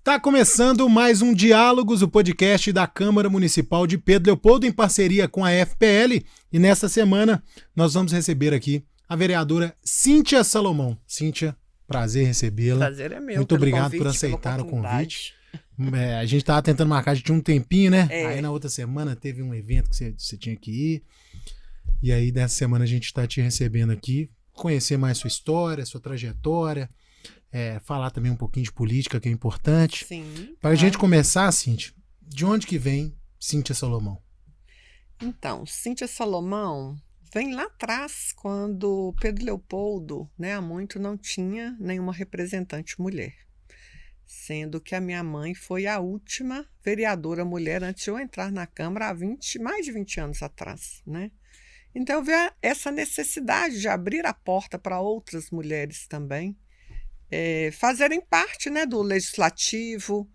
Tá começando mais um Diálogos, o podcast da Câmara Municipal de Pedro Leopoldo, em parceria com a FPL. E nesta semana nós vamos receber aqui a vereadora Cíntia Salomão. Cíntia, prazer recebê-la. Prazer é meu. Muito obrigado por aceitar o convite. A gente estava tentando marcar, já tinha um tempinho, né? Aí na outra semana teve um evento que você tinha que ir. E aí nessa semana a gente está te recebendo aqui, conhecer mais sua história, sua trajetória. Falar também um pouquinho de política, que é importante. Sim. Para a gente começar, Cíntia, de onde que vem Cíntia Salomão? Então, Cíntia Salomão vem lá atrás, quando Pedro Leopoldo, há muito não tinha nenhuma representante mulher. Sendo que a minha mãe foi a última vereadora mulher antes de eu entrar na Câmara há mais de 20 anos atrás, né? Então eu vi essa necessidade de abrir a porta para outras mulheres também, fazerem parte, do legislativo,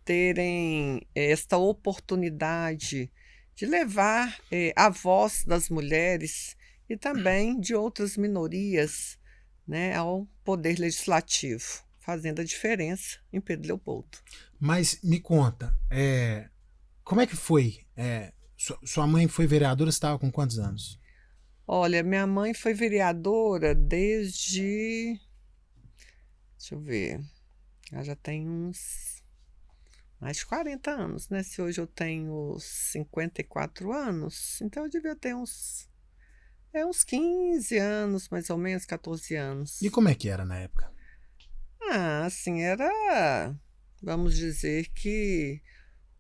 terem esta oportunidade de levar a voz das mulheres e também de outras minorias, ao poder legislativo, fazendo a diferença em Pedro Leopoldo. Mas me conta, como é que foi? Sua mãe foi vereadora, você estava com quantos anos? Olha, minha mãe foi vereadora desde... Deixa eu ver, ela já tem uns mais de 40 anos, né? Se hoje eu tenho 54 anos, então eu devia ter uns 15 anos, mais ou menos, 14 anos. E como é que era na época? Assim, era, vamos dizer que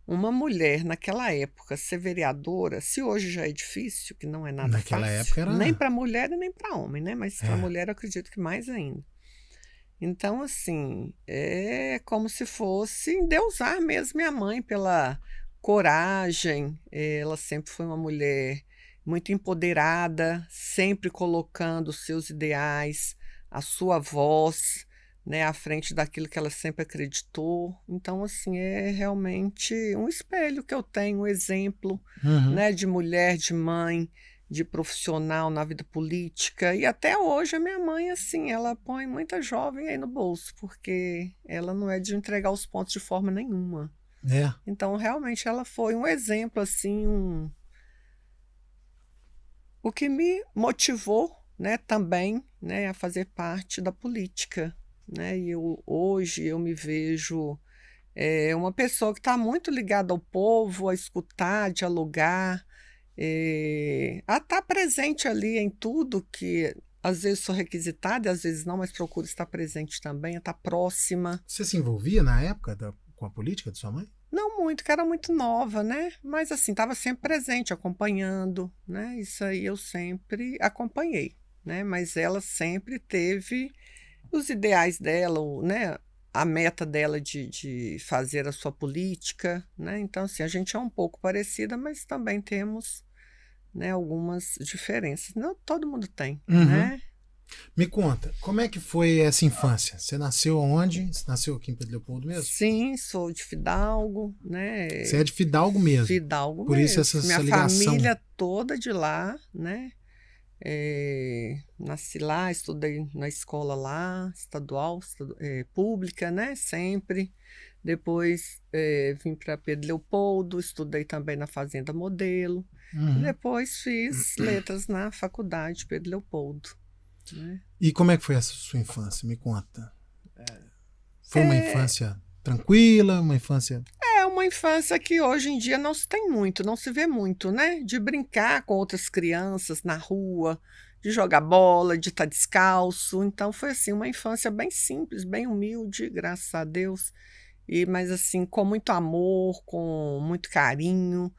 uma mulher naquela época ser vereadora, se hoje já é difícil, que não é nada naquela fácil, época era... nem para mulher e nem para homem, né? Mas para mulher eu acredito que mais ainda. Então, assim, é como se fosse endeusar mesmo minha mãe pela coragem. Ela sempre foi uma mulher muito empoderada, sempre colocando os seus ideais, a sua voz, à frente daquilo que ela sempre acreditou. Então, assim, é realmente um espelho que eu tenho, um exemplo, de mulher, de mãe, de profissional na vida política. E até hoje a minha mãe, assim, ela põe muita jovem aí no bolso, porque ela não é de entregar os pontos de forma nenhuma. Então, realmente, ela foi um exemplo, assim, o que me motivou, também, a fazer parte da política, E hoje eu me vejo uma pessoa que está muito ligada ao povo, a escutar, dialogar, a estar presente ali em tudo que às vezes sou requisitada, às vezes não, mas procuro estar presente também, a estar próxima. Você se envolvia na época com a política de sua mãe? Não muito, que era muito nova, Mas assim, estava sempre presente, acompanhando, Isso aí eu sempre acompanhei, Mas ela sempre teve os ideais dela, a meta dela de fazer a sua política, Então, assim, a gente é um pouco parecida, mas também temos, algumas diferenças. Não todo mundo tem, Me conta, como é que foi essa infância? Você nasceu onde? Você nasceu aqui em Pedro Leopoldo mesmo? Sim, sou de Fidalgo, Você é de Fidalgo mesmo? Fidalgo Por mesmo. isso essa Minha ligação. família toda de lá, nasci lá, estudei na escola lá, estadual, pública, sempre. Depois vim para Pedro Leopoldo, estudei também na Fazenda Modelo. E depois fiz letras na faculdade Pedro Leopoldo. E como é que foi essa sua infância? Me conta. Foi uma infância tranquila, uma infância... Uma infância que hoje em dia não se tem muito, não se vê muito, De brincar com outras crianças na rua, de jogar bola, de estar descalço. Então foi assim, uma infância bem simples, bem humilde, graças a Deus. Mas assim, com muito amor, com muito carinho.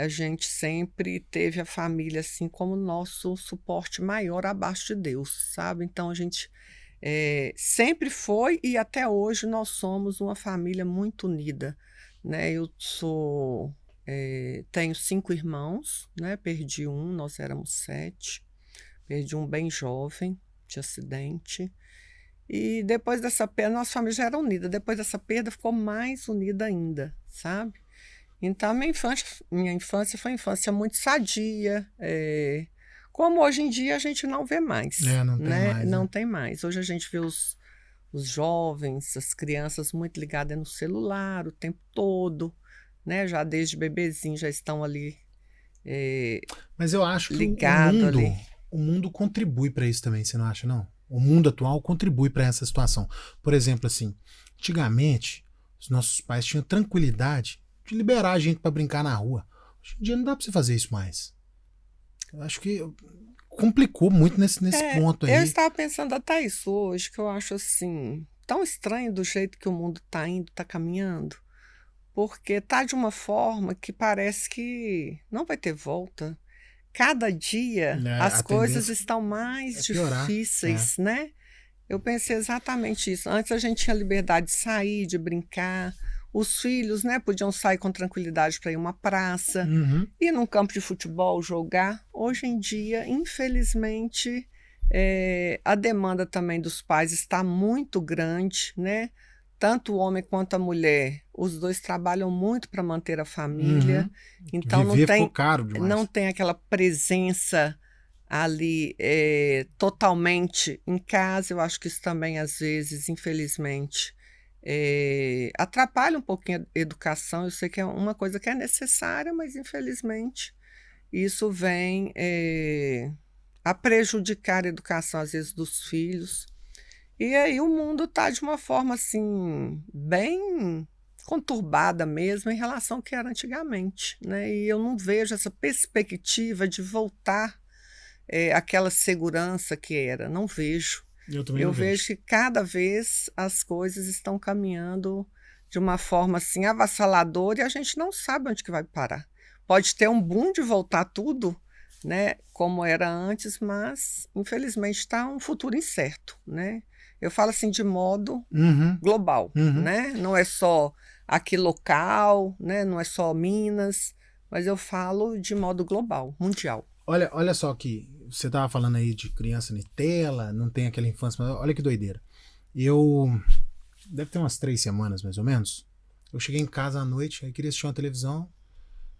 A gente sempre teve a família assim como nosso suporte maior abaixo de Deus, sabe? Então a gente sempre foi e até hoje nós somos uma família muito unida, Eu tenho 5 irmãos, perdi um, nós éramos 7, perdi um bem jovem de acidente. E depois dessa perda, nossa família já era unida, depois dessa perda ficou mais unida ainda, sabe? Então, minha infância foi uma infância muito sadia, como hoje em dia a gente não vê mais. Não tem mais. Não tem mais. Hoje a gente vê os jovens, as crianças muito ligadas no celular o tempo todo, né? Já desde bebezinho já estão ali Mas eu acho que ligado ali. o mundo contribui para isso também, você não acha, não? O mundo atual contribui para essa situação. Por exemplo, assim, antigamente, os nossos pais tinham tranquilidade de liberar a gente para brincar na rua. Hoje em dia não dá para você fazer isso mais. Eu acho que complicou muito nesse ponto aí. Eu estava pensando até isso hoje, que eu acho assim, tão estranho do jeito que o mundo está indo, está caminhando, porque está de uma forma que parece que não vai ter volta. Cada dia as coisas estão mais difíceis, né? Eu pensei exatamente isso. Antes a gente tinha liberdade de sair, de brincar. Os filhos, né, podiam sair com tranquilidade para ir a uma praça, ir num campo de futebol, jogar. Hoje em dia, infelizmente, a demanda também dos pais está muito grande, né? Tanto o homem quanto a mulher, os dois trabalham muito para manter a família. Então não tem aquela presença ali totalmente em casa. Eu acho que isso também, às vezes, infelizmente, atrapalha um pouquinho a educação. Eu sei que é uma coisa que é necessária, mas infelizmente isso vem a prejudicar a educação, às vezes, dos filhos. E aí o mundo está de uma forma assim, bem conturbada mesmo em relação ao que era antigamente, né? E eu não vejo essa perspectiva de voltar àquela segurança que era, não vejo. Eu vejo que cada vez as coisas estão caminhando de uma forma assim avassaladora e a gente não sabe onde que vai parar. Pode ter um boom de voltar tudo, né, como era antes, mas infelizmente está um futuro incerto, né? Eu falo assim de modo global, né? Não é só aqui local, né? Não é só Minas, mas eu falo de modo global, mundial. Olha só que você estava falando aí de criança na tela, não tem aquela infância, mas olha que doideira. Deve ter umas 3 semanas mais ou menos, eu cheguei em casa à noite, aí queria assistir uma televisão,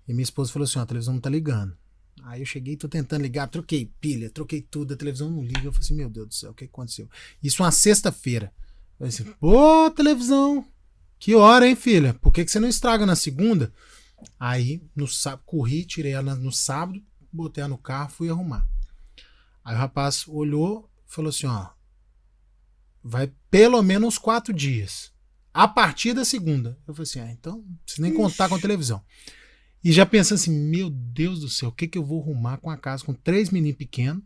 e minha esposa falou assim, a televisão não tá ligando. Aí eu cheguei, tô tentando ligar, troquei pilha, troquei tudo, a televisão não liga. Eu falei assim, meu Deus do céu, o que aconteceu? Isso uma sexta-feira. Eu falei assim, pô, televisão, que hora, hein, filha? Por que você não estraga na segunda? Aí, no sábado, corri, tirei ela no sábado, botei ela no carro, fui arrumar. Aí o rapaz olhou, falou assim, ó, vai pelo menos 4 dias, a partir da segunda. Eu falei assim, então não precisa nem contar com a televisão. E já pensando assim, meu Deus do céu, o que eu vou arrumar com a casa com 3 meninos pequenos,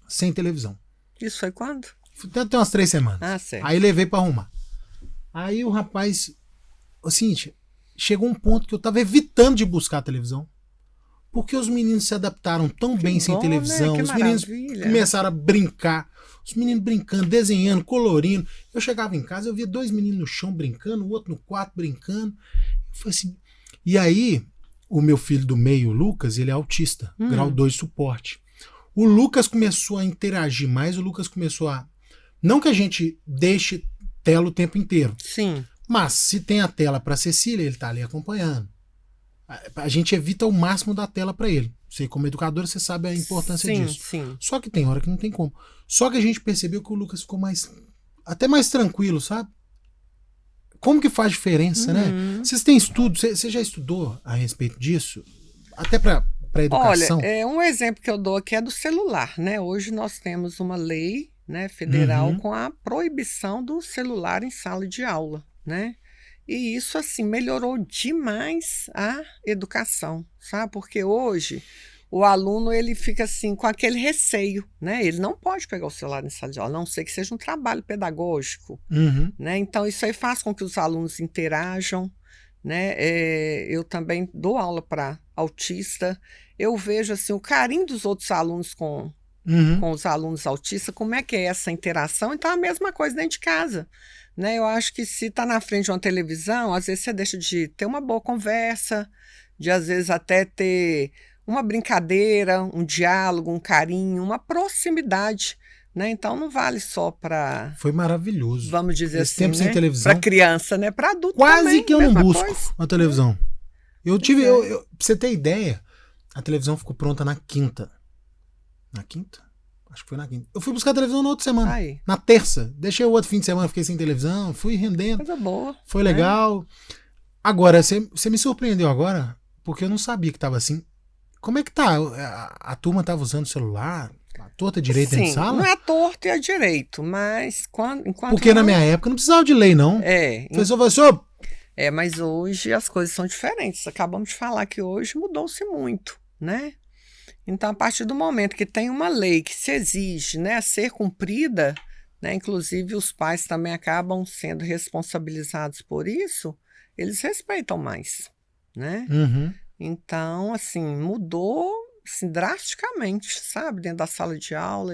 sem televisão? Isso foi quando? Tem umas 3 semanas. Ah, certo. Aí levei pra arrumar. Aí o rapaz, assim, chegou um ponto que eu tava evitando de buscar a televisão, porque os meninos se adaptaram tão bem sem televisão, né? Os meninos começaram a brincar, os meninos brincando, desenhando, colorindo. Eu chegava em casa, eu via 2 meninos no chão brincando, o outro no quarto brincando. Eu falei assim... E aí, o meu filho do meio, o Lucas, ele é autista, grau 2 de suporte. O Lucas começou a interagir mais, o Lucas começou a... Não que a gente deixe tela o tempo inteiro. Sim. Mas se tem a tela para Cecília, ele tá ali acompanhando. A gente evita o máximo da tela para ele. Você, como educadora, você sabe a importância disso. Sim. Só que tem hora que não tem como. Só que a gente percebeu que o Lucas ficou até mais tranquilo, sabe? Como que faz diferença, né? Vocês têm estudo, você já estudou a respeito disso? Até para educação? Olha, um exemplo que eu dou aqui é do celular, né? Hoje nós temos uma lei, né, federal com a proibição do celular em sala de aula, né? E isso, assim, melhorou demais a educação, sabe? Porque hoje o aluno, ele fica assim com aquele receio, né? Ele não pode pegar o celular em sala de aula, a não ser que seja um trabalho pedagógico, né? Então isso aí faz com que os alunos interajam, né? Eu também dou aula para autista, eu vejo assim o carinho dos outros alunos com os alunos autistas, como é que é essa interação. Então a mesma coisa dentro de casa, né? Eu acho que se está na frente de uma televisão, às vezes você deixa de ter uma boa conversa, de às vezes até ter uma brincadeira, um diálogo, um carinho, uma proximidade, né? Então não vale só para... Foi maravilhoso. Vamos dizer esse assim, tempo sem televisão. Para criança, né? Para adulto quase também, que eu não busco coisa. uma televisão. Eu tive... Pra você ter ideia, a televisão ficou pronta na quinta. Na quinta? Acho que foi na quinta. Eu fui buscar a televisão na outra semana. Aí. Na terça. Deixei o outro fim de semana, fiquei sem televisão, fui rendendo. Coisa boa. Foi legal. Agora, você me surpreendeu agora, porque eu não sabia que tava assim. Como é que tá? A turma tava usando o celular? A torta direita em sala? Não é a torta e a direito, mas enquanto porque na minha época não precisava de lei, não. É. Professor, mas hoje as coisas são diferentes. Acabamos de falar que hoje mudou-se muito, né? Então, a partir do momento que tem uma lei que se exige, né, a ser cumprida, né, inclusive os pais também acabam sendo responsabilizados por isso, eles respeitam mais, né? Uhum. Então, assim, mudou assim, drasticamente, sabe? Dentro da sala de aula,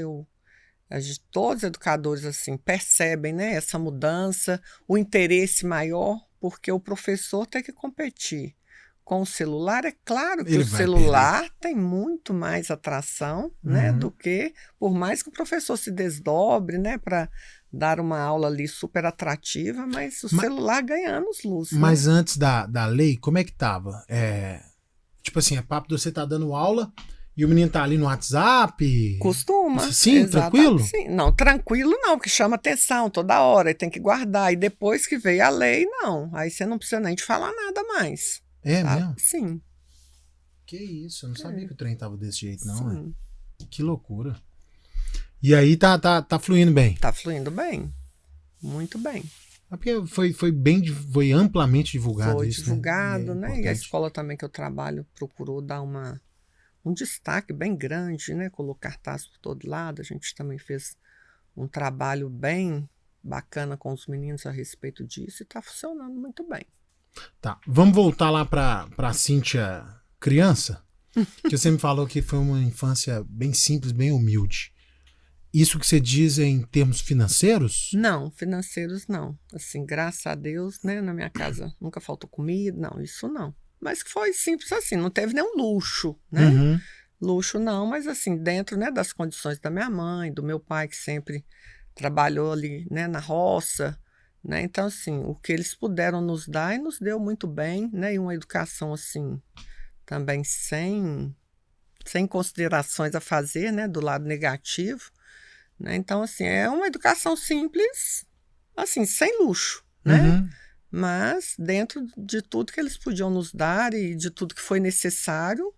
todos os educadores assim percebem, né, essa mudança, o interesse maior, porque o professor tem que competir com o celular. É claro que Ele o vai celular tem muito mais atração, né, Uhum. do que, por mais que o professor se desdobre, né, para dar uma aula ali super atrativa, mas o celular ganha anos-luz. Mas né? antes da lei, como é que tava? Tipo assim, é papo de você tá dando aula e o menino tá ali no WhatsApp? Costuma. Sim, tranquilo? Sim. Não, tranquilo não, porque chama atenção toda hora e tem que guardar. E depois que veio a lei, não. Aí você não precisa nem de falar nada mais. É sabe? mesmo? Sim. Que isso, eu não sabia que o trem tava desse jeito, não. Sim. Que loucura. E aí tá fluindo bem? Tá fluindo bem. Muito bem. Porque foi amplamente divulgado Foi isso, divulgado, né? né? E a escola também que eu trabalho procurou dar um destaque bem grande, né? Colocou cartaz por todo lado. A gente também fez um trabalho bem bacana com os meninos a respeito disso e está funcionando muito bem. Tá, vamos voltar lá para Cíntia criança, que você me falou que foi uma infância bem simples, bem humilde. Isso que você diz é em termos financeiros? Não, financeiros não. Assim, graças a Deus, né? Na minha casa nunca faltou comida, não, isso não. Mas que foi simples assim, não teve nenhum luxo, né? Uhum. Luxo não, mas assim, dentro, né, das condições da minha mãe, do meu pai, que sempre trabalhou ali, né, na roça, né? Então, assim, o que eles puderam nos dar e nos deu muito bem, né? E uma educação, assim, também sem considerações a fazer, né, do lado negativo, né? Então, assim, é uma educação simples, assim, sem luxo, né? Uhum. Mas dentro de tudo que eles podiam nos dar e de tudo que foi necessário,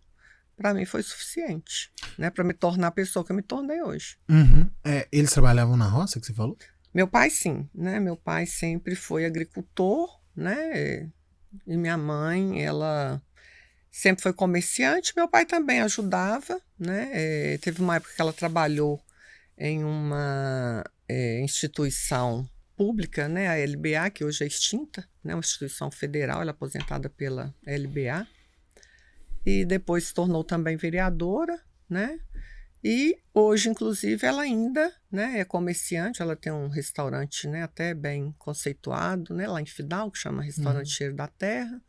para mim foi suficiente, né? Para me tornar a pessoa que eu me tornei hoje. Uhum. Eles trabalhavam na roça, que você falou? Meu pai, sim, né? Meu pai sempre foi agricultor, né? E minha mãe, ela sempre foi comerciante. Meu pai também ajudava, né? Teve uma época que ela trabalhou em uma instituição pública, né? A LBA, que hoje é extinta, né? Uma instituição federal, ela é aposentada pela LBA. E depois se tornou também vereadora, né? E hoje, inclusive, ela ainda, né, é comerciante, ela tem um restaurante, né, até bem conceituado, né, lá em Fidalgo, que chama Restaurante Cheiro da Terra.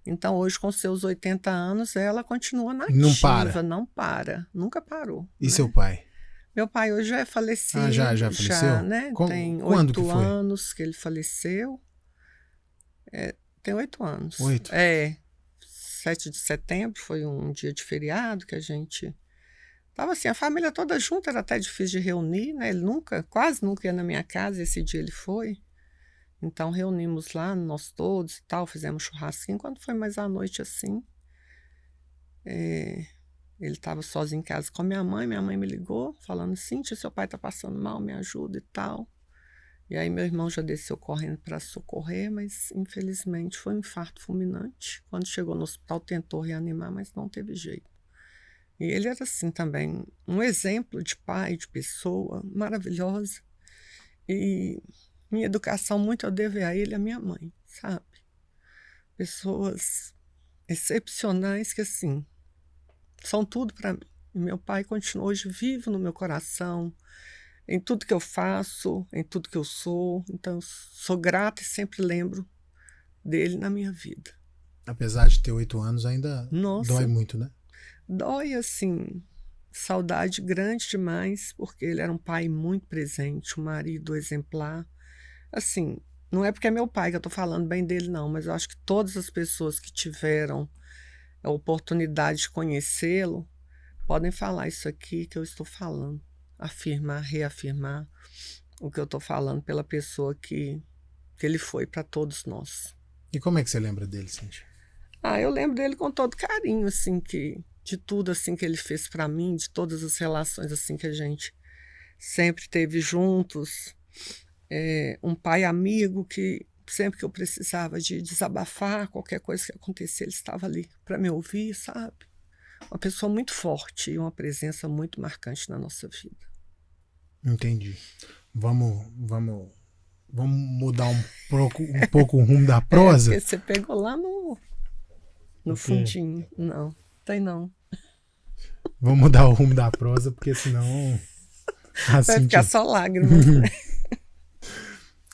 Então, hoje, com seus 80 anos, ela continua na ativa, não para, nunca parou. E né? Seu pai? Meu pai hoje já é falecido. Já faleceu? Né? Tem quando 8 anos que ele faleceu. Tem 8 anos. 8? 7 de setembro foi um dia de feriado que a gente... Tava assim, a família toda junta, era até difícil de reunir, né? Ele quase nunca ia na minha casa, esse dia ele foi. Então reunimos lá, nós todos e tal, fizemos churrasquinho. Quando foi mais à noite assim, ele estava sozinho em casa com a minha mãe me ligou, falando assim, tia, seu pai tá passando mal, me ajuda e tal. E aí meu irmão já desceu correndo para socorrer, mas infelizmente foi um infarto fulminante. Quando chegou no hospital tentou reanimar, mas não teve jeito. E ele era, assim, também um exemplo de pai, de pessoa maravilhosa. E minha educação muito eu devo a ele e a minha mãe, sabe? Pessoas excepcionais que, assim, são tudo para mim. E meu pai continua hoje vivo no meu coração, em tudo que eu faço, em tudo que eu sou. Então, eu sou grata e sempre lembro dele na minha vida. Apesar de ter 8 anos, ainda dói muito, né? Dói, assim, saudade grande demais, porque ele era um pai muito presente, um marido exemplar. Assim, não é porque é meu pai que eu estou falando bem dele, não, mas eu acho que todas as pessoas que tiveram a oportunidade de conhecê-lo podem falar isso aqui que eu estou falando. afirmar, reafirmar o que eu estou falando pela pessoa que ele foi para todos nós. E como é que você lembra dele, Cíntia? Eu lembro dele com todo carinho, assim, de tudo assim que ele fez para mim, de todas as relações assim que a gente sempre teve juntos. Um pai amigo que sempre que eu precisava de desabafar, qualquer coisa que acontecia, ele estava ali para me ouvir, sabe? Uma pessoa muito forte e uma presença muito marcante na nossa vida. Entendi. Vamos mudar um pouco o rumo da prosa? Porque você pegou lá no fundinho. Não, tem não. Vamos mudar o rumo da prosa, porque senão... Vai ficar só lágrimas, né?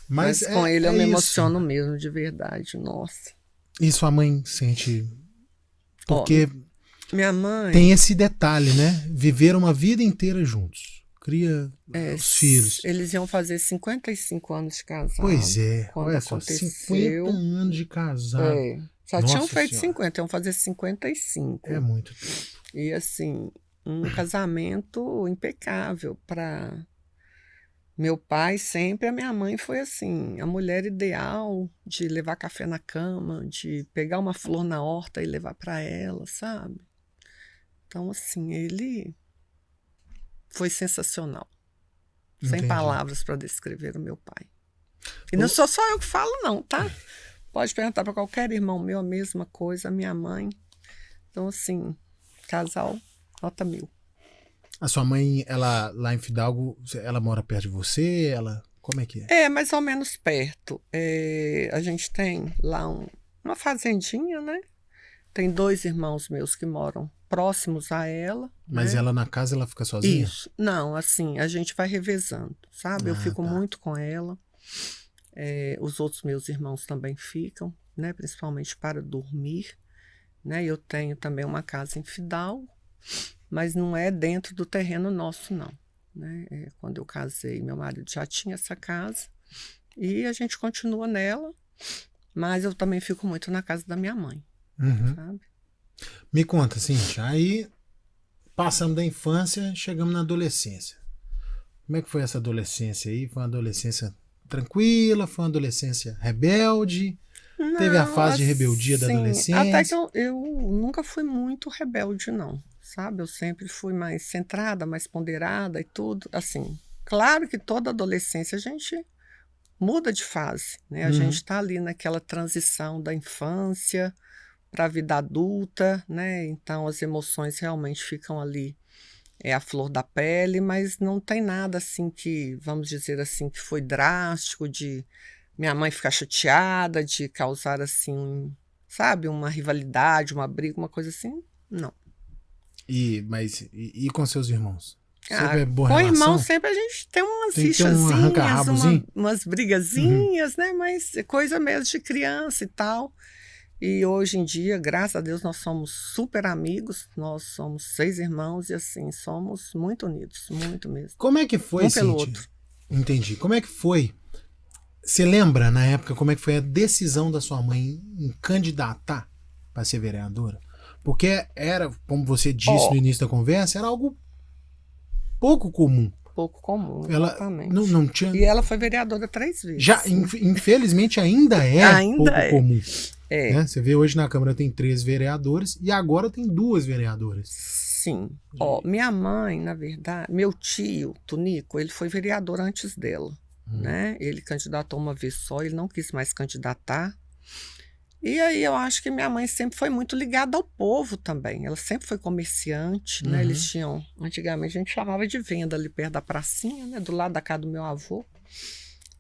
Mas com ele eu me isso. Emociono mesmo, de verdade, nossa. E sua mãe sente... Porque minha mãe... tem esse detalhe, né? Viveram uma vida inteira juntos. Cria os filhos. Eles iam fazer 55 anos de casado. Pois é, quando olha só, aconteceu, 50 anos de casado. Já Nossa tinham feito Senhora. 50, iam fazer 55. É muito tempo. E assim, um casamento impecável para meu pai sempre. A minha mãe foi assim, a mulher ideal de levar café na cama, de pegar uma flor na horta e levar para ela, sabe? Então assim, ele foi sensacional. Entendi. Sem palavras para descrever o meu pai. E não sou só eu que falo não, tá? Pode perguntar para qualquer irmão meu, a mesma coisa, a minha mãe. Então assim, casal nota 1000. A sua mãe, ela lá em Fidalgo, ela mora perto de você? Como é que é? É, mais ou menos perto. A gente tem lá uma fazendinha, né? Tem 2 irmãos meus que moram próximos a ela. Mas né? ela na casa, ela fica sozinha? Isso. Não, assim, a gente vai revezando, sabe? Eu fico muito com ela. Os outros meus irmãos também ficam, né? Principalmente para dormir. Né? Eu tenho também uma casa em Fidalgo, mas não é dentro do terreno nosso, não. Né? Quando eu casei, meu marido já tinha essa casa e a gente continua nela, mas eu também fico muito na casa da minha mãe. Sabe? Me conta, Cíntia, aí passamos da infância, chegamos na adolescência. Como é que foi essa adolescência aí? Foi uma adolescência tranquila? Foi uma adolescência rebelde? Não, teve a fase de rebeldia da adolescência? Até que eu nunca fui muito rebelde, não. Sabe? Eu sempre fui mais centrada, mais ponderada e tudo. Assim, claro que toda adolescência a gente muda de fase, né? A gente está ali naquela transição da infância para a vida adulta, né? Então as emoções realmente ficam ali, a flor da pele, mas não tem nada assim que, vamos dizer assim, que foi drástico, de minha mãe ficar chateada, de causar assim, sabe, uma rivalidade, uma briga, uma coisa assim, não. E com seus irmãos? Sempre é boa com relação? irmão sempre a gente tem umas Tem que ter um rixazinhas, arranca-rabozinho? umas brigazinhas, né? Mas é coisa mesmo de criança e tal. E hoje em dia, graças a Deus, nós somos super amigos. Nós somos 6 irmãos e assim, somos muito unidos, muito mesmo. Como é que foi, um pelo Cíntia? outro. Entendi. Como é que foi? Você lembra, na época, como é que foi a decisão da sua mãe em candidatar para ser vereadora? Porque era, como você disse no início da conversa, era algo pouco comum. Pouco comum, Ela exatamente. não tinha... E ela foi vereadora 3 vezes. Já, infelizmente, ainda é pouco comum. Né? Você vê hoje na Câmara tem 3 vereadores e agora tem 2 vereadoras. Sim. Minha mãe, na verdade, meu tio, Tunico, ele foi vereador antes dela. Né? Ele candidatou uma vez só, ele não quis mais candidatar. E aí eu acho que minha mãe sempre foi muito ligada ao povo também. Ela sempre foi comerciante, né? Eles tinham, antigamente a gente chamava de venda ali perto da pracinha, né? Do lado da casa do meu avô.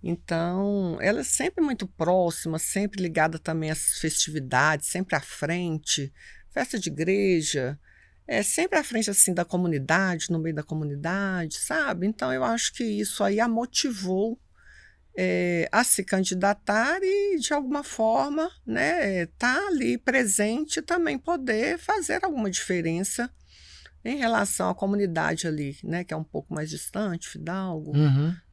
Então, ela é sempre muito próxima, sempre ligada também às festividades, sempre à frente, festa de igreja, sempre à frente assim da comunidade, no meio da comunidade, sabe? Então, eu acho que isso aí a motivou a se candidatar e, de alguma forma, né, tá ali presente também poder fazer alguma diferença em relação à comunidade ali, né, que é um pouco mais distante, Fidalgo,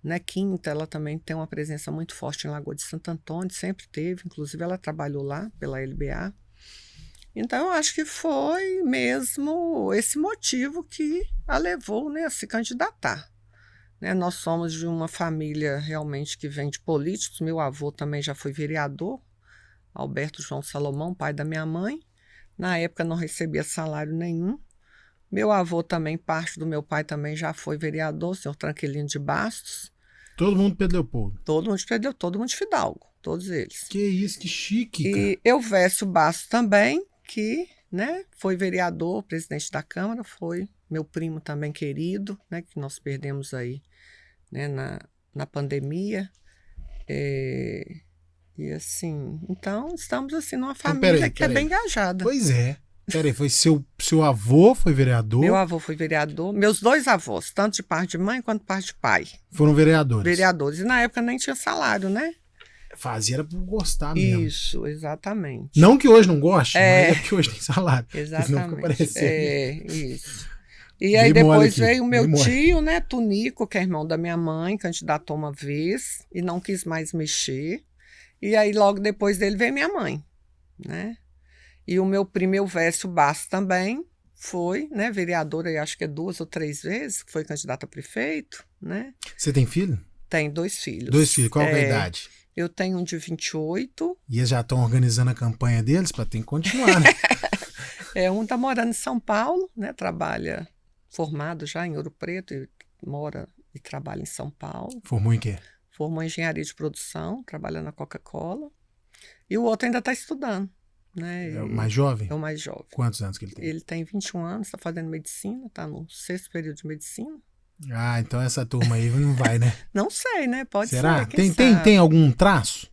né, Quinta, ela também tem uma presença muito forte em Lagoa de Santo Antônio, sempre teve, inclusive ela trabalhou lá pela LBA. Então, eu acho que foi mesmo esse motivo que a levou, né, a se candidatar. né? Nós somos de uma família realmente que vem de políticos. Meu avô também já foi vereador, Alberto João Salomão, pai da minha mãe. Na época não recebia salário nenhum. Meu avô também, parte do meu pai também já foi vereador, o senhor Tranquilino de Bastos. Todo mundo Pedro Leopoldo. Todo mundo de Fidalgo, todos eles. Que isso, que chique, cara. E Elvésio Bastos também, que, né, foi vereador, presidente da Câmara, foi meu primo também querido, né, que nós perdemos aí, né, na pandemia. E assim, então estamos assim numa família que é bem engajada. Pois é. Peraí, foi seu avô foi vereador? Meu avô foi vereador. Meus dois avós, tanto de parte de mãe quanto de parte de pai. Foram vereadores? Vereadores. E na época nem tinha salário, né? Fazia era por gostar mesmo. Isso, exatamente. Não que hoje não goste, mas é porque hoje tem salário. Exatamente. Isso. E aí depois veio o meu tio, né, Tunico, que é irmão da minha mãe, candidatou uma vez e não quis mais mexer. E aí logo depois dele veio minha mãe, né? E o meu primo Elvésio Bastos também foi, né, vereador, aí acho que 2 ou 3 vezes, foi candidato a prefeito, né? Você tem filho? Tenho 2 filhos. 2 filhos, qual é a idade? Eu tenho um de 28. E eles já estão organizando a campanha deles para ter que continuar, né? Um tá morando em São Paulo, né, trabalha formado já em Ouro Preto e mora e trabalha em São Paulo. Formou em quê? Formou em engenharia de produção, trabalha na Coca-Cola. E o outro ainda está estudando. Né? É o mais jovem? É o mais jovem. Quantos anos que ele tem? Ele tem 21 anos, está fazendo medicina, está no 6º período de medicina. Ah, então essa turma aí não vai, né? Não sei, né? Pode Será? ser. Será? Tem algum traço?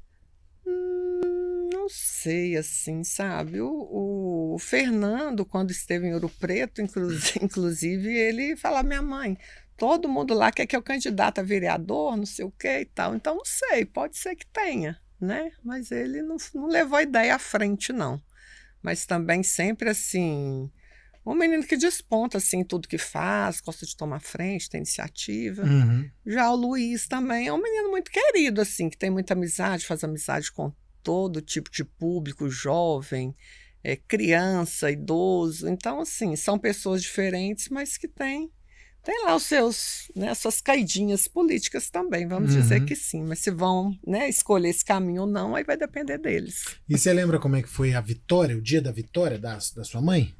Não sei, assim, sabe? O Fernando, quando esteve em Ouro Preto, inclusive, ele falava: minha mãe, todo mundo lá quer que eu candidate a vereador, não sei o que e tal. Então, não sei, pode ser que tenha, né? Mas ele não levou a ideia à frente, não. Mas também sempre, assim, um menino que desponta, assim, tudo que faz, gosta de tomar frente, tem iniciativa. Uhum. Já o Luiz também é um menino muito querido, assim, que tem muita amizade, faz amizade com todo tipo de público, jovem, criança, idoso. Então, assim, são pessoas diferentes, mas que têm lá os seus, né, suas caidinhas políticas também, vamos dizer que sim. Mas se vão, né, escolher esse caminho ou não, aí vai depender deles. E você lembra como é que foi a vitória, o dia da vitória da sua mãe?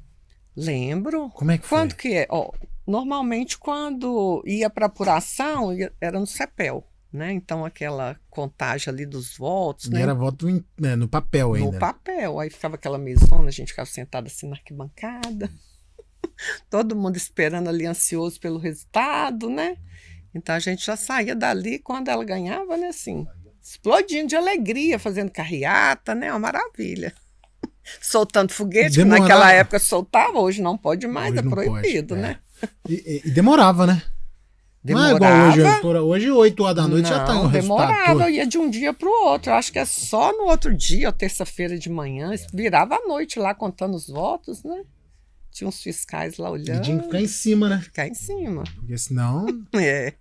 Lembro. Como é que foi? Quando que é? Normalmente, quando ia para apuração, era no CEPEL. Né? Então, aquela contagem ali dos votos. E né? era voto no papel ainda. No papel. Aí ficava aquela mesona, a gente ficava sentada assim na arquibancada. Todo mundo esperando ali, ansioso pelo resultado, né? Então, a gente já saía dali quando ela ganhava, né? Assim, explodindo de alegria, fazendo carreata, né? Uma maravilha. Soltando foguete, que naquela época soltava, hoje não pode mais, hoje é proibido, né? E demorava, né? Demorava. Não é igual hoje 8 horas da noite já tá o resultado. Demorava, ia de um dia para o outro. Eu acho que é só no outro dia, ou terça-feira de manhã, virava a noite lá contando os votos, né? Tinha uns fiscais lá olhando. E tinha que ficar em cima, né? Ficar em cima. Porque senão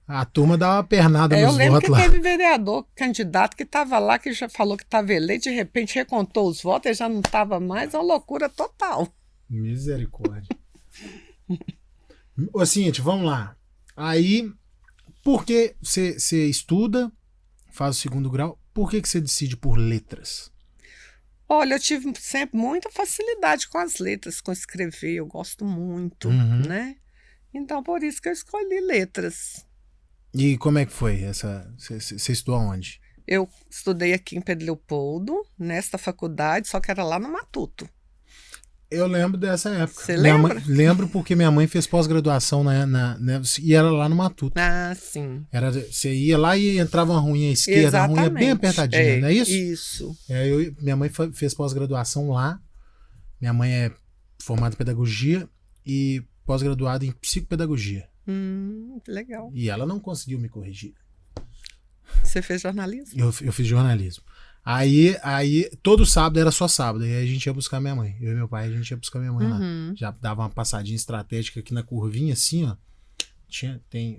a turma dava uma pernada nos votos lá. Eu lembro que teve vereador, candidato, que estava lá, que já falou que estava eleito, de repente recontou os votos e já não estava mais, uma loucura total. Misericórdia. Ô, Cintia, vamos lá. Aí, por que você estuda, faz o 2º grau, por que você decide por letras? Olha, eu tive sempre muita facilidade com as letras, com escrever, eu gosto muito, né? Então, por isso que eu escolhi letras. E como é que foi essa? Você estudou onde? Eu estudei aqui em Pedro Leopoldo, nesta faculdade, só que era lá no Matuto. Eu lembro dessa época. Você lembra? Lembro porque minha mãe fez pós-graduação e era lá no Matuto. Ah, sim. Você ia lá e entrava uma ruinha à esquerda, exatamente. A ruinha bem apertadinha, não é isso? Isso. Minha mãe fez pós-graduação lá. Minha mãe é formada em pedagogia e pós-graduada em psicopedagogia. Legal. E ela não conseguiu me corrigir. Você fez jornalismo? Eu fiz jornalismo. Aí todo sábado era só sábado. Aí a gente ia buscar minha mãe. Eu e meu pai, a gente ia buscar minha mãe lá. Já dava uma passadinha estratégica aqui na curvinha, assim, ó.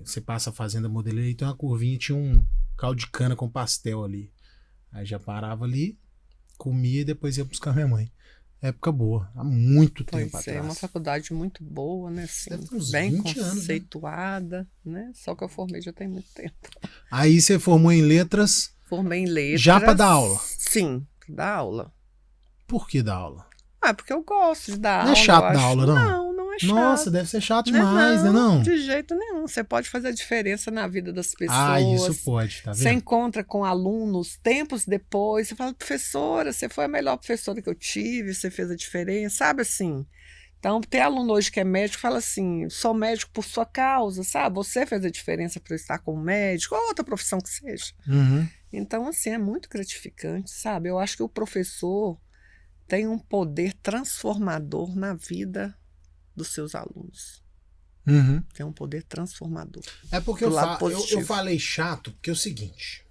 Você passa a fazenda modeleira e tem uma curvinha, tinha um caldo de cana com pastel ali. Aí já parava ali, comia e depois ia buscar minha mãe. Época boa, há muito tempo Pois atrás. é, uma faculdade muito boa, né? Assim, Deve ter uns bem 20 anos, né? conceituada, né? Só que eu formei já tem muito tempo. Aí você formou em letras Formei em letras. já para dar aula? Sim, para dar aula. Por que dar aula? Porque eu gosto de dar aula. Não é chato dar aula, não? Não é chato. Nossa, deve ser chato demais, né? Não? De jeito nenhum. Você pode fazer a diferença na vida das pessoas. Ah, isso pode, tá vendo? Você encontra com alunos tempos depois, você fala, professora, você foi a melhor professora que eu tive, você fez a diferença, sabe assim? Então, tem aluno hoje que é médico, fala assim, sou médico por sua causa, sabe? Você fez a diferença para eu estar como médico, ou outra profissão que seja. Uhum. Então, assim, é muito gratificante, sabe? Eu acho que o professor tem um poder transformador na vida dos seus alunos. Uhum. Tem um poder transformador. É porque eu falei chato, porque é o seguinte.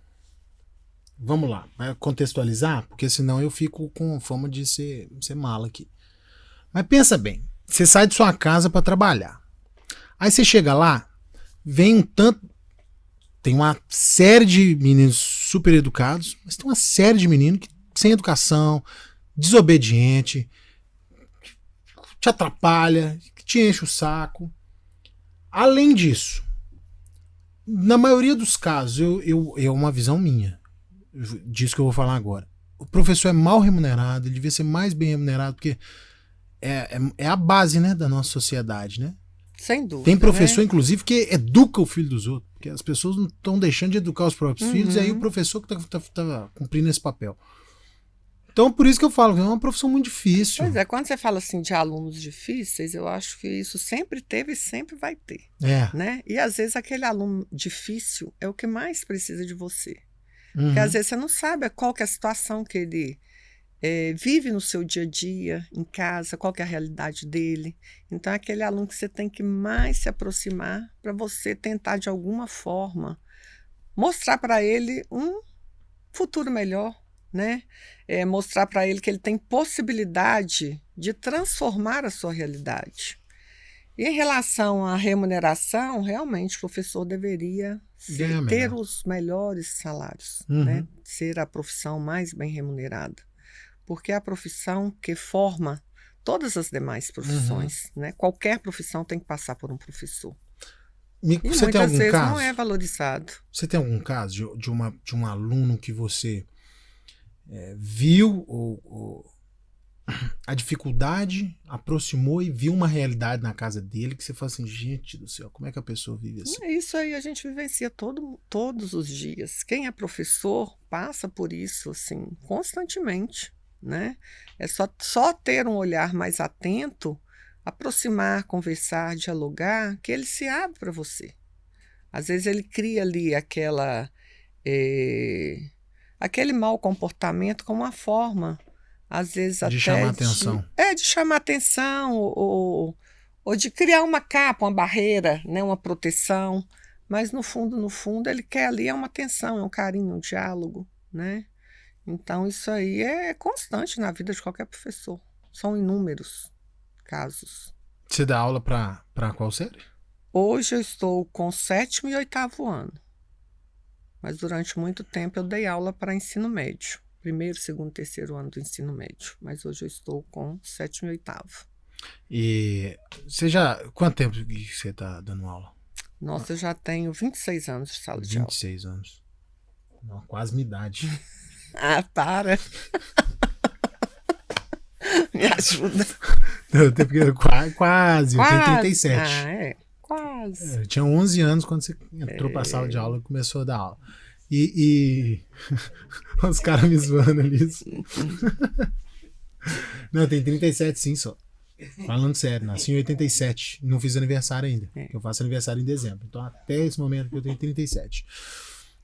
Vamos lá, vai contextualizar, porque senão eu fico com fama de ser mala aqui. Mas pensa bem, você sai de sua casa para trabalhar. Aí você chega lá, vem um tanto. Tem uma série de meninos super educados, mas tem uma série de meninos sem educação, desobediente, te atrapalha, que te enche o saco. Além disso, na maioria dos casos, é uma visão minha, disso que eu vou falar agora. O professor é mal remunerado, ele devia ser mais bem remunerado, porque é a base, né, da nossa sociedade, né? Sem dúvida. Tem professor, né? inclusive, que educa o filho dos outros, porque as pessoas não estão deixando de educar os próprios filhos, e aí o professor que tá cumprindo esse papel. Então, por isso que eu falo que é uma profissão muito difícil. Pois é, quando você fala assim de alunos difíceis, eu acho que isso sempre teve e sempre vai ter. Né? E às vezes aquele aluno difícil é o que mais precisa de você. Uhum. Porque às vezes você não sabe qual que é a situação que ele vive no seu dia a dia, em casa, qual que é a realidade dele. Então é aquele aluno que você tem que mais se aproximar para você tentar de alguma forma mostrar para ele um futuro melhor. Né? Mostrar para ele que ele tem possibilidade de transformar a sua realidade. E em relação à remuneração, realmente o professor deveria ter os melhores salários, né? Ser a profissão mais bem remunerada, porque é a profissão que forma todas as demais profissões. Né? Qualquer profissão tem que passar por um professor. E você muitas vezes não é valorizado. Você tem algum caso de um aluno que você viu a dificuldade, aproximou e viu uma realidade na casa dele que você fala assim, gente do céu, como é que a pessoa vive assim? Isso aí a gente vivencia todos os dias. Quem é professor passa por isso assim, constantemente. Né? É só ter um olhar mais atento, aproximar, conversar, dialogar, que ele se abre para você. Às vezes ele cria ali aquele mau comportamento como uma forma, às vezes de até chamar atenção. De chamar atenção ou de criar uma capa, uma barreira, né, uma proteção, mas no fundo ele quer ali uma atenção, um carinho, um diálogo, né? Então isso aí é constante na vida de qualquer professor. São inúmeros casos. Você dá aula para qual série? Hoje eu estou com 7º e 8º ano. Mas durante muito tempo eu dei aula para ensino médio. 1º, 2º, 3º ano do ensino médio. Mas hoje eu estou com 7º e 8º. E você quanto tempo que você está dando aula? Nossa, eu já tenho 26 anos de sala de aula. 26 anos. Não, quase minha idade. Para. Me ajuda. Quase. Eu tenho 37. Quase. Eu tinha 11 anos quando você entrou para a sala de aula e começou a dar aula. E os caras me zoando ali. Não, tem 37 sim só. Falando sério, nasci em 87. Não fiz aniversário ainda. Eu faço aniversário em dezembro. Então até esse momento que eu tenho 37.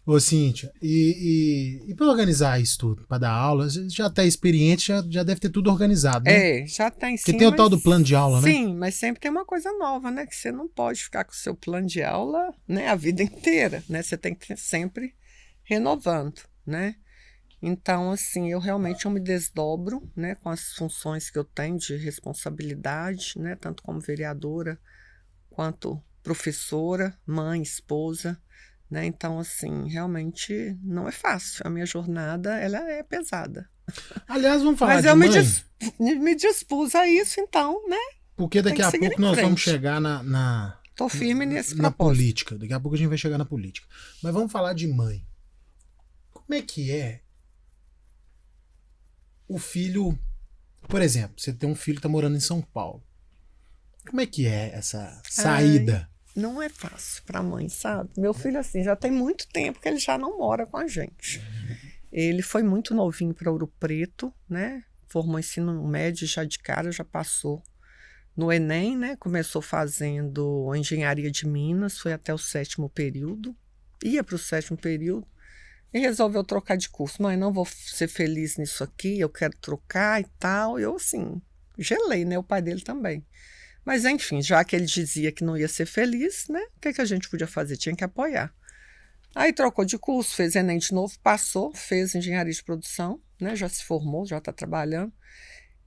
Ô, Cíntia, e para organizar isso tudo, para dar aula, você já está experiente, já deve ter tudo organizado, né? Já tem sim. Porque tem o tal do plano de aula, né? Sim, mas sempre tem uma coisa nova, né? Que você não pode ficar com o seu plano de aula, né, a vida inteira, né? Você tem que ir sempre renovando, né? Então, assim, eu me desdobro, né, com as funções que eu tenho de responsabilidade, né, tanto como vereadora quanto professora, mãe, esposa, né? Então, assim, realmente não é fácil. A minha jornada, ela é pesada. Aliás, vamos falar Mas de eu mãe, me dispus a isso, então, né? porque Tem daqui que a seguir pouco em nós vamos frente. chegar Tô firme nesse na propósito. política. Daqui a pouco a gente vai chegar na política. Mas vamos falar de mãe. Como é que é o filho... Por exemplo, você tem um filho que tá morando em São Paulo. Como é que é essa saída? Não é fácil pra mãe, sabe? Meu filho, assim, já tem muito tempo que ele já não mora com a gente. Ele foi muito novinho para Ouro Preto, né? Formou ensino médio já de cara, já passou no Enem, né? Começou fazendo engenharia de Minas, foi até o 7º período, ia para o 7º período e resolveu trocar de curso. Mãe, não vou ser feliz nisso aqui, eu quero trocar e tal. Eu, assim, gelei, né? O pai dele também. Mas, enfim, já que ele dizia que não ia ser feliz, né? O que a gente podia fazer? Tinha que apoiar. Aí trocou de curso, fez Enem de novo, passou, fez engenharia de produção, né? Já se formou, já está trabalhando.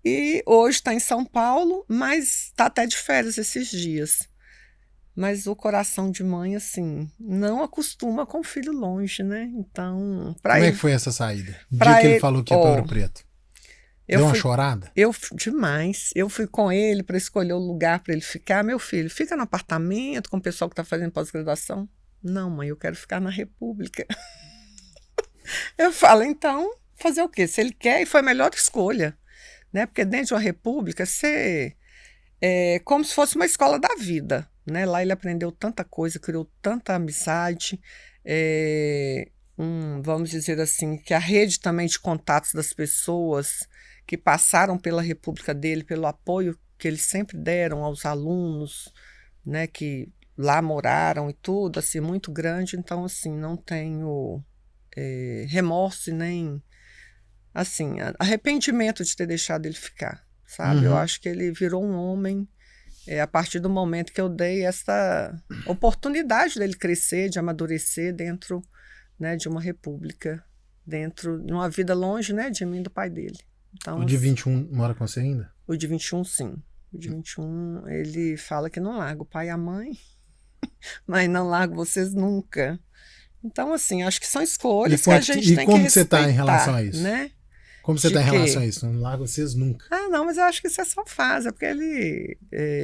E hoje está em São Paulo, mas está até de férias esses dias. Mas o coração de mãe, assim, não acostuma com o filho longe, né? Então, para Como ele... é que foi essa saída? O pra dia que ele ele- falou que ia para Ouro Preto. Deu uma chorada? Demais. Eu fui com ele para escolher o lugar para ele ficar. Meu filho, fica no apartamento com o pessoal que está fazendo pós-graduação? Não, mãe, eu quero ficar na República. Eu falo, então, fazer o quê? Se ele quer, e foi a melhor escolha, né? Porque dentro de uma república, você é como se fosse uma escola da vida, né? Lá ele aprendeu tanta coisa, criou tanta amizade, vamos dizer assim, que a rede também de contatos das pessoas que passaram pela república dele, pelo apoio que eles sempre deram aos alunos, né? Que lá moraram e tudo, assim, muito grande. Então, assim, não tenho remorso e nem, assim, arrependimento de ter deixado ele ficar, sabe? Eu acho que ele virou um homem a partir do momento que eu dei essa oportunidade dele crescer, de amadurecer dentro, né, de uma república, dentro de uma vida longe, né, de mim e do pai dele. Então, O de 21 mora com você ainda? O de 21, sim. O de 21, ele fala que não larga o pai e a mãe, mas não largo vocês nunca. Então, assim, acho que são escolhas que a gente tem que respeitar. E como você está em relação a isso? Né? Como você está em relação a isso? Não largo vocês nunca. Ah, não, mas eu acho que isso é só fase, é porque ele...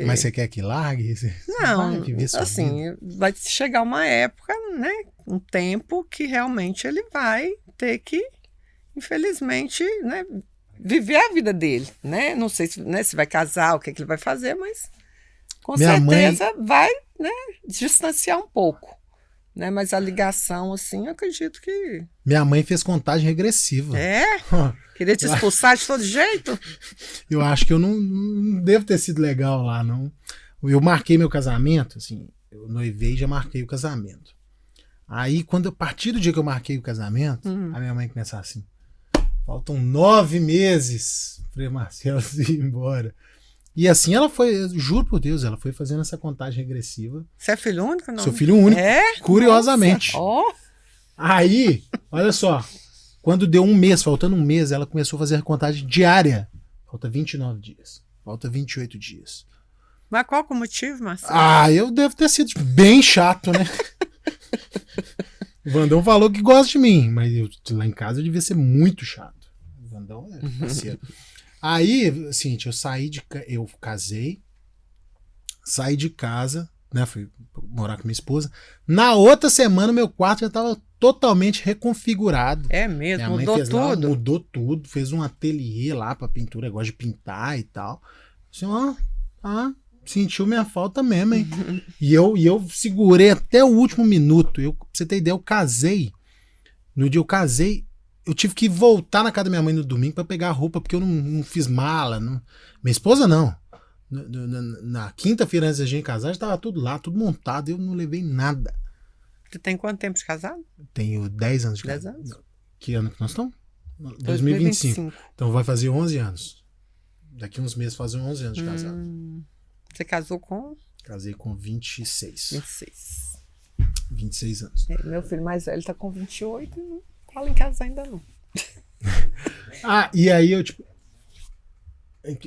Mas você quer que largue? Não, assim, vai chegar uma época, né, um tempo que realmente ele vai ter que, infelizmente, né, viver a vida dele, né? Não sei se, né, se vai casar, o que ele vai fazer, mas com certeza vai, né, distanciar um pouco, né? Mas a ligação, assim, eu acredito que... Minha mãe fez contagem regressiva. É? Queria te expulsar de todo jeito? Eu acho que eu não devo ter sido legal lá, não. Eu marquei meu casamento, assim, eu noivei e já marquei o casamento. Aí, a partir do dia que eu marquei o casamento, a minha mãe começava assim, faltam 9 meses para Marcelo ir embora. E assim ela foi, juro por Deus, ela foi fazendo essa contagem regressiva. Você é filho único? Não? Sou filho único, curiosamente. Oh. Aí, olha só, quando deu um mês, faltando um mês, ela começou a fazer a contagem diária. Falta 29 dias, falta 28 dias. Mas qual que é o motivo, Marcelo? Ah, eu devo ter sido bem chato, né? O Vandão falou que gosta de mim, mas lá em casa eu devia ser muito chato. O Vandão é parceiro. Aí, assim, eu casei, saí de casa, né? Fui morar com minha esposa. Na outra semana, meu quarto já estava totalmente reconfigurado. É mesmo, mudou tudo. Mudou tudo, fez um ateliê lá pra pintura, gosta de pintar e tal. Assim, sentiu minha falta mesmo, hein? E eu segurei até o último minuto. Pra você ter ideia, eu casei. No dia eu casei, eu tive que voltar na casa da minha mãe no domingo pra pegar a roupa, porque eu não fiz mala. Não. Minha esposa não. Na quinta-feira antes da gente casar, já tava tudo lá, tudo montado. Eu não levei nada. Você tem quanto tempo de casado? Tenho 10 anos de casado. 10 anos? Que ano que nós estamos? 2025. Então vai fazer 11 anos. Daqui uns meses fazem 11 anos de casado. Você casou com? Casei com 26. 26 anos. Meu filho mais velho tá com 28 e não fala em casa ainda não. E aí eu tipo...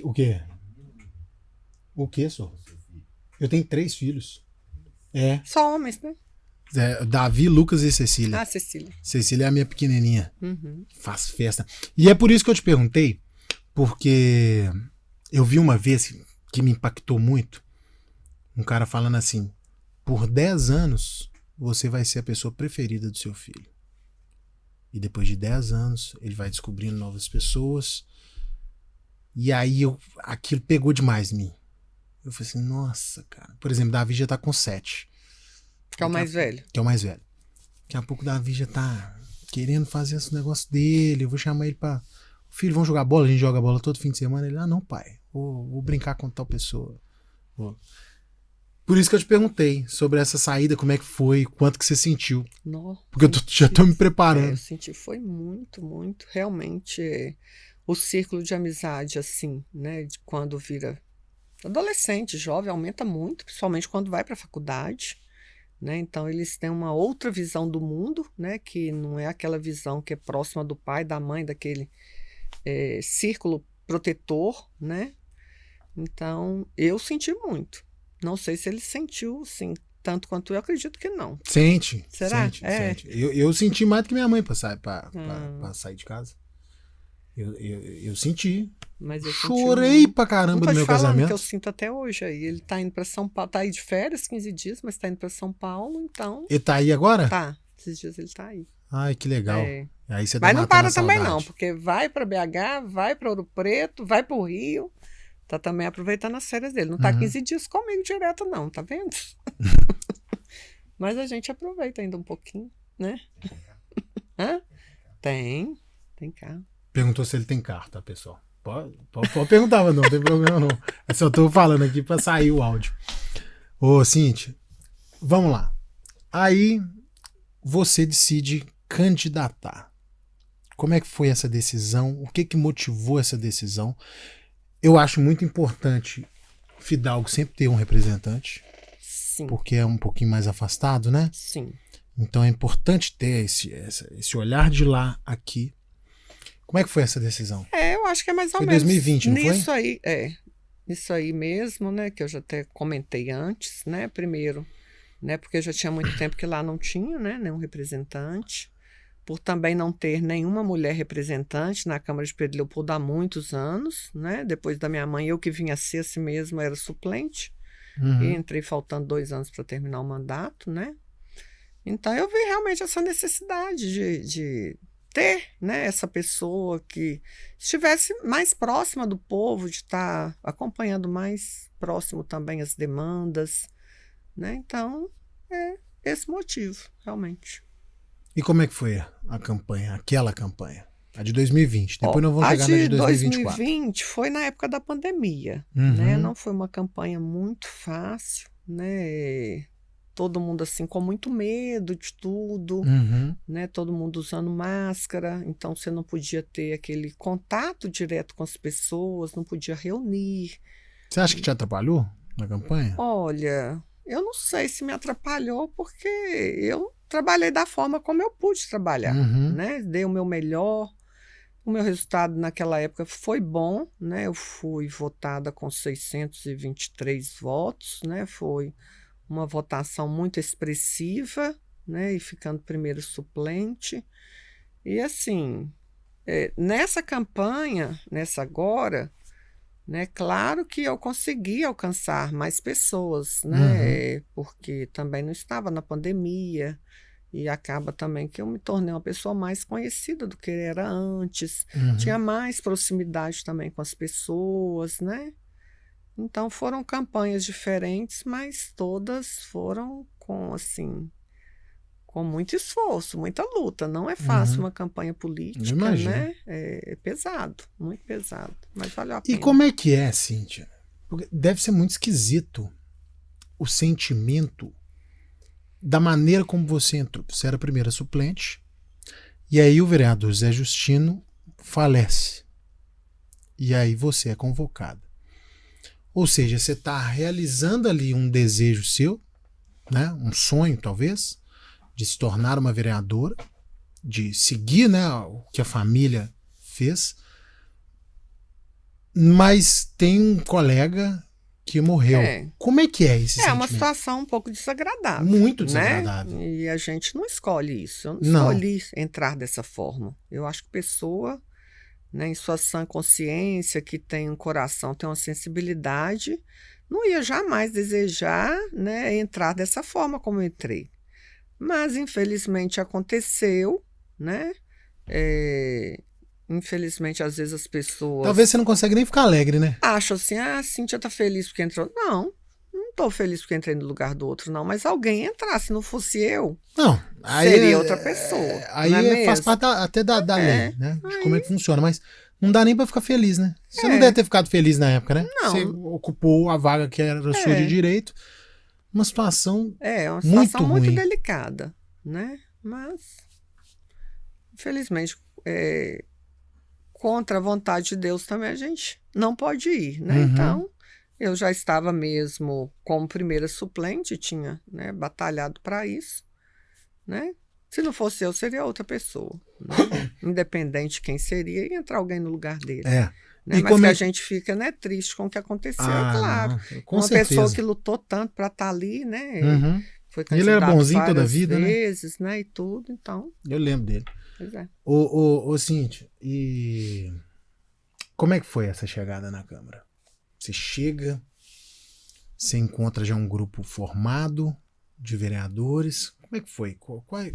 O quê? O quê, só? Eu tenho 3 filhos. Só homens, né? Davi, Lucas e Cecília. Ah, Cecília. Cecília é a minha pequenininha. Faz festa. E é por isso que eu te perguntei, porque eu vi uma vez que me impactou muito, um cara falando assim, por 10 anos você vai ser a pessoa preferida do seu filho. E depois de 10 anos ele vai descobrindo novas pessoas. E aí aquilo pegou demais em mim. Eu falei assim, nossa, cara. Por exemplo, Davi já tá com 7. Que é o mais velho. Que é o mais velho. Daqui a pouco o Davi já tá querendo fazer esse negócio dele. Eu vou chamar ele pra... Filho, vamos jogar bola? A gente joga bola todo fim de semana. Ele, não, pai. Vou brincar com tal pessoa. Por isso que eu te perguntei sobre essa saída, como é que foi, quanto que você sentiu. Nossa, porque eu já tô me preparando. Eu senti, foi muito, muito. Realmente, o círculo de amizade, assim, né? De quando vira adolescente, jovem, aumenta muito, principalmente quando vai para a faculdade. Né? Então, eles têm uma outra visão do mundo, né? Que não é aquela visão que é próxima do pai, da mãe, daquele círculo protetor, né? Então, eu senti muito. Não sei se ele sentiu, sim, tanto quanto eu acredito que não. Sente. Será? Sente. Eu senti mais do que minha mãe pra sair de casa. Eu senti. Mas eu chorei pra caramba no meu casamento. Que eu sinto até hoje aí. Ele tá indo pra São Paulo, tá aí de férias, 15 dias, mas tá indo pra São Paulo, então... Ele tá aí agora? Tá, esses dias ele tá aí. Ai, que legal. Aí você mas não para também não, porque vai pra BH, vai pra Ouro Preto, vai pro Rio, tá também aproveitando as férias dele. Não tá 15 dias comigo direto não, tá vendo? Mas a gente aproveita ainda um pouquinho, né? Hã? Tem carro. Perguntou se ele tem carro, tá, pessoal? Pode perguntar, mas não tem problema não. Eu só tô falando aqui pra sair o áudio. Ô, Cíntia, vamos lá. Aí você decide candidatar. Como é que foi essa decisão? O que motivou essa decisão? Eu acho muito importante Fidalgo sempre ter um representante. Sim. Porque é um pouquinho mais afastado, né? Sim. Então é importante ter esse olhar de lá aqui. Como é que foi essa decisão? Eu acho que é mais ou menos. Foi 2020, não foi? Isso aí mesmo, né? Que eu já até comentei antes, né? Primeiro, né? Porque já tinha muito tempo que lá não tinha, né? Nenhum representante. Por também não ter nenhuma mulher representante na Câmara de Pedro Leopoldo há muitos anos, né? Depois da minha mãe, eu que vinha a ser assim mesmo, era suplente. E entrei faltando 2 anos para terminar o mandato, né? Então eu vi realmente essa necessidade de ter, né, essa pessoa que estivesse mais próxima do povo, de estar acompanhando mais próximo também as demandas, né? Então, é esse motivo, realmente. E como é que foi a campanha, aquela campanha? A de 2020, depois nós vamos chegar na de 2024. 2020 foi na época da pandemia, né? Não foi uma campanha muito fácil, né? Todo mundo assim com muito medo de tudo, né? Todo mundo usando máscara, então você não podia ter aquele contato direto com as pessoas, não podia reunir. Você acha que te atrapalhou na campanha? Olha, eu não sei se me atrapalhou, porque eu trabalhei da forma como eu pude trabalhar, né? Dei o meu melhor. O meu resultado naquela época foi bom, né? Eu fui votada com 623 votos, né? Foi uma votação muito expressiva, né? E ficando primeiro suplente. E assim, nessa campanha, nessa agora, né? Claro que eu consegui alcançar mais pessoas, né? Porque também não estava na pandemia. E acaba também que eu me tornei uma pessoa mais conhecida do que era antes. Tinha mais proximidade também com as pessoas, né? Então foram campanhas diferentes, mas todas foram com, assim, com muito esforço, muita luta. Não é fácil uma campanha política, né? É pesado, muito pesado, mas valeu a pena. E como é que é, Cíntia? Porque deve ser muito esquisito o sentimento da maneira como você entrou. Você era a primeira suplente, e aí o vereador Zé Justino falece. E aí você é convocada. Ou seja, você está realizando ali um desejo seu, né? Um sonho, talvez, de se tornar uma vereadora, de seguir, né, o que a família fez. Mas tem um colega que morreu. Como é que é esse sentimento? É uma situação um pouco desagradável. Muito desagradável. Né? E a gente não escolhe isso. Eu não escolhi entrar dessa forma. Eu acho que pessoa, né, em sua sã consciência, que tem um coração, tem uma sensibilidade, não ia jamais desejar, né, entrar dessa forma como eu entrei. Mas, infelizmente, aconteceu, né? Infelizmente, às vezes as pessoas... Talvez você não consegue nem ficar alegre, né? Acham assim, a Cíntia tá feliz porque entrou. Não tô feliz porque entrei no lugar do outro, não. Mas alguém entrar, se não fosse eu, não, aí seria outra pessoa. Aí faz parte até da lei, né? De como é que funciona. Mas não dá nem pra ficar feliz, né? Você não deve ter ficado feliz na época, né? Não. Você ocupou a vaga que era sua de direito. Uma situação uma situação muito delicada, né? Mas, infelizmente, contra a vontade de Deus também a gente não pode ir, né? Então, eu já estava mesmo como primeira suplente, tinha, né, batalhado para isso, né? Se não fosse eu, seria outra pessoa, né? Independente de quem seria, ia entrar alguém no lugar dele. Né? Mas que a gente fica, né, triste com o que aconteceu, claro. Com certeza. Pessoa que lutou tanto para estar ali, né? Foi ele era bonzinho toda a vida, vezes, né? E tudo, então. Eu lembro dele. Pois é. Ô, Cíntia, e como é que foi essa chegada na Câmara? Você chega, você encontra já um grupo formado de vereadores. Como é que foi?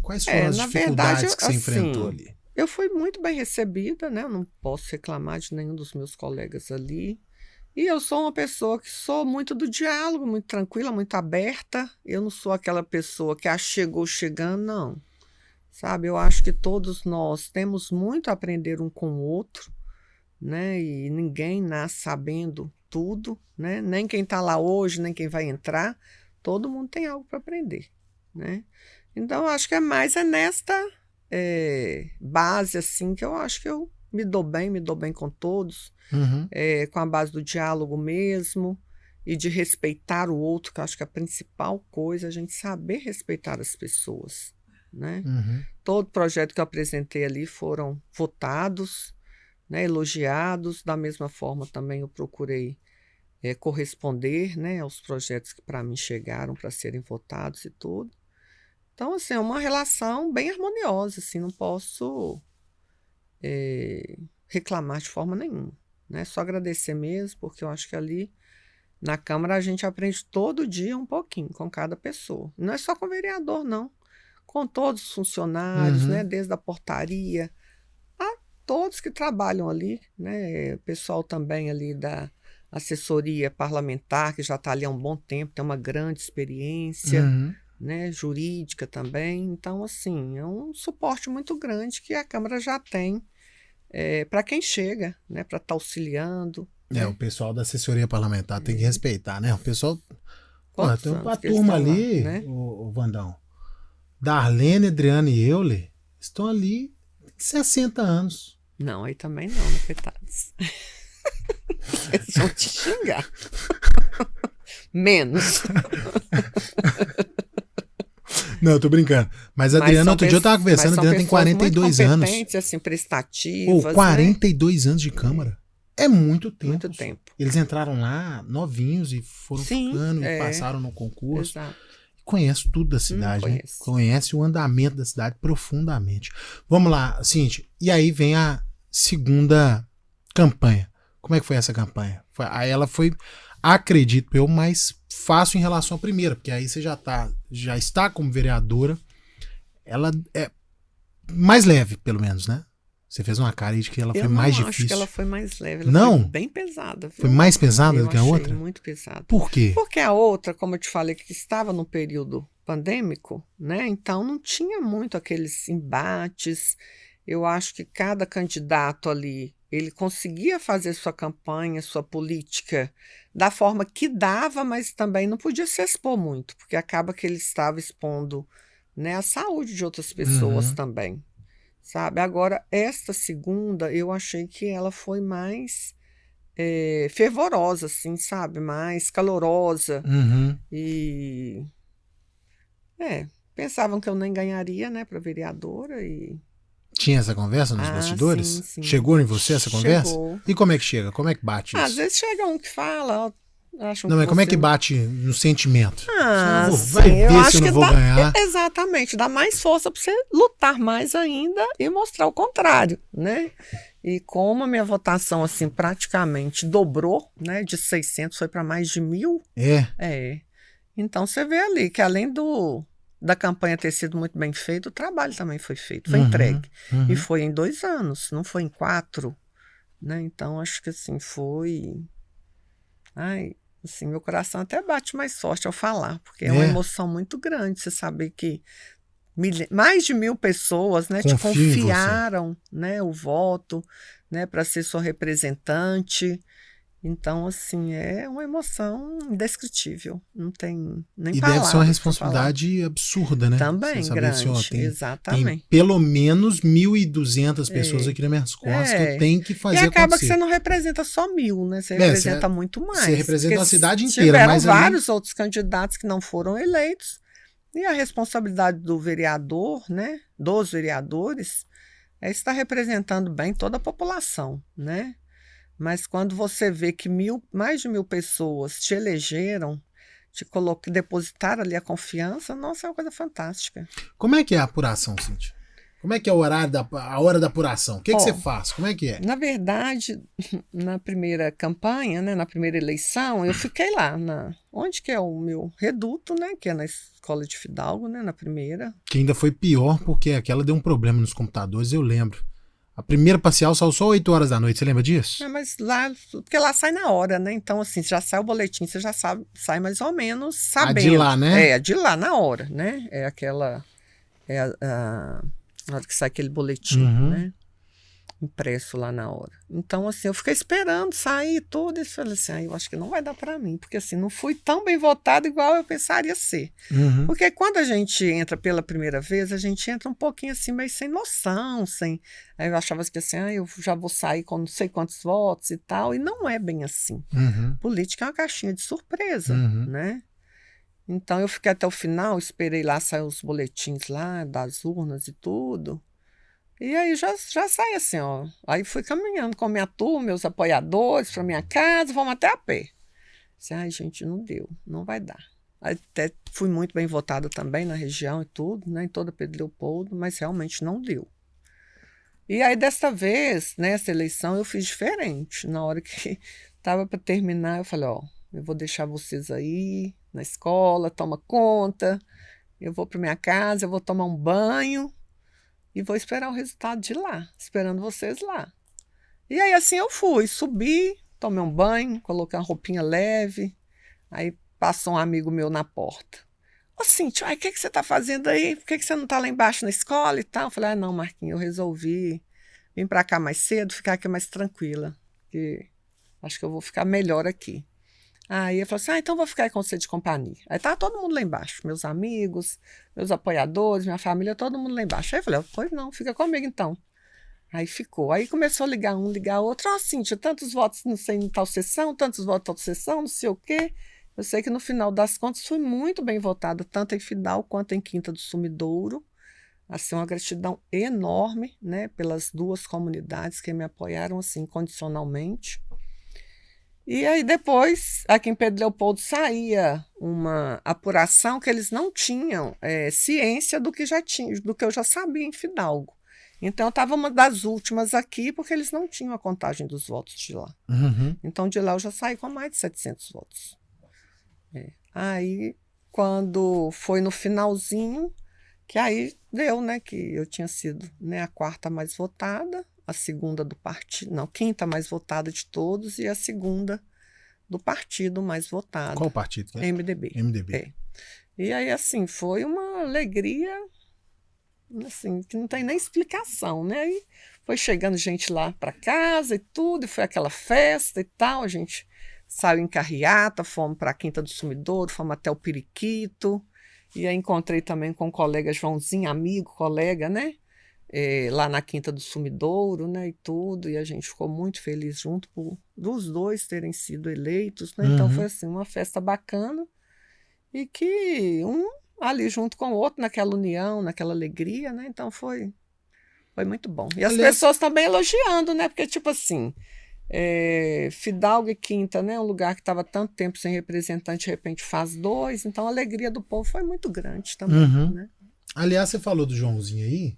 Quais foram as dificuldades que você enfrentou ali? Eu fui muito bem recebida, né? Eu não posso reclamar de nenhum dos meus colegas ali. E eu sou uma pessoa que sou muito do diálogo, muito tranquila, muito aberta. Eu não sou aquela pessoa que chegou chegando, não. Sabe? Eu acho que todos nós temos muito a aprender um com o outro, né? E ninguém nasce sabendo tudo, né? Nem quem está lá hoje, nem quem vai entrar. Todo mundo tem algo para aprender, né? Então, eu acho que nesta base, assim, que eu acho que eu me dou bem com todos, com a base do diálogo mesmo, e de respeitar o outro, que eu acho que a principal coisa é a gente saber respeitar as pessoas, né? Todo projeto que eu apresentei ali foram votados, né, elogiados. Da mesma forma também eu procurei corresponder, né, aos projetos que para mim chegaram para serem votados e tudo. Então, assim, é uma relação bem harmoniosa, assim, não posso reclamar de forma nenhuma, né? Só agradecer mesmo, porque eu acho que ali na Câmara a gente aprende todo dia um pouquinho com cada pessoa. Não é só com o vereador, não. Com todos os funcionários, né, desde a portaria a todos que trabalham ali, né? O pessoal também ali da assessoria parlamentar, que já está ali há um bom tempo, tem uma grande experiência, né, jurídica também. Então, assim, é um suporte muito grande que a Câmara já tem para quem chega, né, para estar auxiliando. O pessoal da assessoria parlamentar tem que respeitar, né? O pessoal... tem uma turma ali, lá, né? o Vandão. Darlene, Adriana e Euler estão ali 60 anos. Não, aí também não, né, coitados? Eles vão te xingar. Menos. Não, eu tô brincando. Mas a Adriana, outro dia eu tava conversando, a Adriana tem 42 anos. Assim, prestativas. 42 anos de Câmara. É muito tempo. Muito tempo. Eles entraram lá novinhos e foram ficando e passaram no concurso. Exato. Conhece tudo da cidade, né? Conhece o andamento da cidade profundamente. Vamos lá, Cíntia. E aí vem a segunda campanha. Como é que foi essa campanha? Aí ela foi, acredito eu, mais fácil em relação à primeira, porque aí você já está como vereadora. Ela é mais leve, pelo menos, né? Você fez uma cara aí de que ela foi mais difícil. Eu acho que ela foi mais leve. Ela não? foi bem pesada. Viu? Foi mais pesada do que a outra? Muito pesada. Por quê? Porque a outra, como eu te falei, que estava no período pandêmico, né? Então não tinha muito aqueles embates. Eu acho que cada candidato ali, ele conseguia fazer sua campanha, sua política da forma que dava, mas também não podia se expor muito, porque acaba que ele estava expondo, né, a saúde de outras pessoas também. Sabe? Agora, esta segunda, eu achei que ela foi mais fervorosa, assim, sabe? Mais calorosa. E pensavam que eu nem ganharia, né, para vereadora. Tinha essa conversa nos bastidores? Sim, sim. Chegou em você essa conversa? Chegou. E como é que chega? Como é que bate isso? Às vezes chega um que fala, Acho Não, mas como é que bate no sentimento? Vai ver eu se eu não vou ganhar. Exatamente, dá mais força para você lutar mais ainda e mostrar o contrário, né? E como a minha votação, assim, praticamente dobrou, né? De 600 foi para mais de 1.000. Então, você vê ali que além da campanha ter sido muito bem feita, o trabalho também foi feito, foi entregue. E foi em 2 anos, não foi em 4, né? Então, acho que, assim, foi... assim, meu coração até bate mais forte ao falar, porque é uma emoção muito grande você saber que mais de 1.000 pessoas, né, te confiaram, né, o voto, né, para ser sua representante. Então, assim, é uma emoção indescritível. Não tem nem palavras. E deve ser uma responsabilidade absurda, né? Também, você saber grande, assim, exatamente. Tem pelo menos 1.200 pessoas aqui nas minhas costas que eu tenho que fazer acontecer. E acaba que você não representa só 1.000, né? Você representa muito mais. Você representa a cidade inteira. Tiveram vários outros candidatos que não foram eleitos. E a responsabilidade do vereador, né? Dos vereadores, é estar representando bem toda a população, né? Mas quando você vê que mais de 1.000 pessoas te elegeram, depositaram ali a confiança, nossa, é uma coisa fantástica. Como é que é a apuração, Cíntia? Como é que é a hora da apuração? O que você faz? Como é que é? Na verdade, na primeira campanha, né, na primeira eleição, eu fiquei lá, onde que é o meu reduto, né, que é na Escola de Fidalgo, né, na primeira. Que ainda foi pior, porque aquela deu um problema nos computadores, eu lembro. A primeira parcial saiu só 8 horas da noite, você lembra disso? Mas lá, porque lá sai na hora, né? Então, assim, já sai o boletim, você já sabe, sai mais ou menos sabendo. De lá, né? De lá, na hora, né? É aquela, na hora que sai aquele boletim, né? Impresso lá na hora. Então, assim, eu fiquei esperando sair tudo e falei assim, eu acho que não vai dar para mim, porque assim, não fui tão bem votada igual eu pensaria ser. Porque quando a gente entra pela primeira vez, a gente entra um pouquinho assim, meio sem noção, Aí eu achava que assim, eu já vou sair com não sei quantos votos e tal, e não é bem assim. Política é uma caixinha de surpresa, né? Então, eu fiquei até o final, esperei lá sair os boletins lá, das urnas e tudo. E aí já saí assim, ó. Aí fui caminhando com a minha turma, meus apoiadores, para minha casa, vamos até a pé. Assim, gente, não deu, não vai dar. Até fui muito bem votada também na região e tudo, né, em toda Pedro Leopoldo, mas realmente não deu. E aí, dessa vez, nessa eleição, eu fiz diferente. Na hora que estava para terminar, eu falei, eu vou deixar vocês aí na escola, toma conta, eu vou para minha casa, eu vou tomar um banho, e vou esperar o resultado de lá, esperando vocês lá. E aí, assim, eu fui, subi, tomei um banho, coloquei uma roupinha leve, aí passou um amigo meu na porta. Ô, Cíntia, o que você está fazendo aí? Por que você não está lá embaixo na escola e tal? Eu falei, não, Marquinhos, eu resolvi vir para cá mais cedo, ficar aqui mais tranquila, porque acho que eu vou ficar melhor aqui. Aí eu falei assim, então vou ficar aí com você de companhia. Aí tava todo mundo lá embaixo, meus amigos, meus apoiadores, minha família, todo mundo lá embaixo. Aí eu falei, pois não, fica comigo então. Aí ficou. Aí começou a ligar um, ligar outro. Cíntia, tantos votos, não sei, em tal sessão, tantos votos em tal sessão, não sei o quê. Eu sei que no final das contas fui muito bem votada, tanto em Fidalgo quanto em Quinta do Sumidouro. Assim, uma gratidão enorme, né, pelas 2 comunidades que me apoiaram, assim, incondicionalmente. E aí depois, aqui em Pedro Leopoldo, saía uma apuração que eles não tinham ciência do que eu já sabia em Fidalgo. Então, eu estava uma das últimas aqui, porque eles não tinham a contagem dos votos de lá. Então, de lá eu já saí com mais de 700 votos. Aí, quando foi no finalzinho, que aí deu, né, que eu tinha sido, né, a 4ª mais votada, a 2ª do partido, não, 5ª mais votada de todos e a 2ª do partido mais votada. Qual partido? MDB. MDB. E aí, assim, foi uma alegria, assim, que não tem nem explicação, né? Aí foi chegando gente lá para casa e tudo, e foi aquela festa e tal, a gente saiu em carreata, fomos para a Quinta do Sumidouro, fomos até o Periquito, e aí encontrei também com o colega Joãozinho, amigo, colega, né? Lá na Quinta do Sumidouro, né, e tudo, e a gente ficou muito feliz junto dos 2 terem sido eleitos, né? Então foi assim, uma festa bacana, e que um ali junto com o outro, naquela união, naquela alegria, né? Então foi muito bom. E as pessoas também elogiando, né? Porque, tipo assim, Fidalgo e Quinta, né? Um lugar que estava tanto tempo sem representante, de repente faz 2. Então a alegria do povo foi muito grande também, né? Aliás, você falou do Joãozinho aí.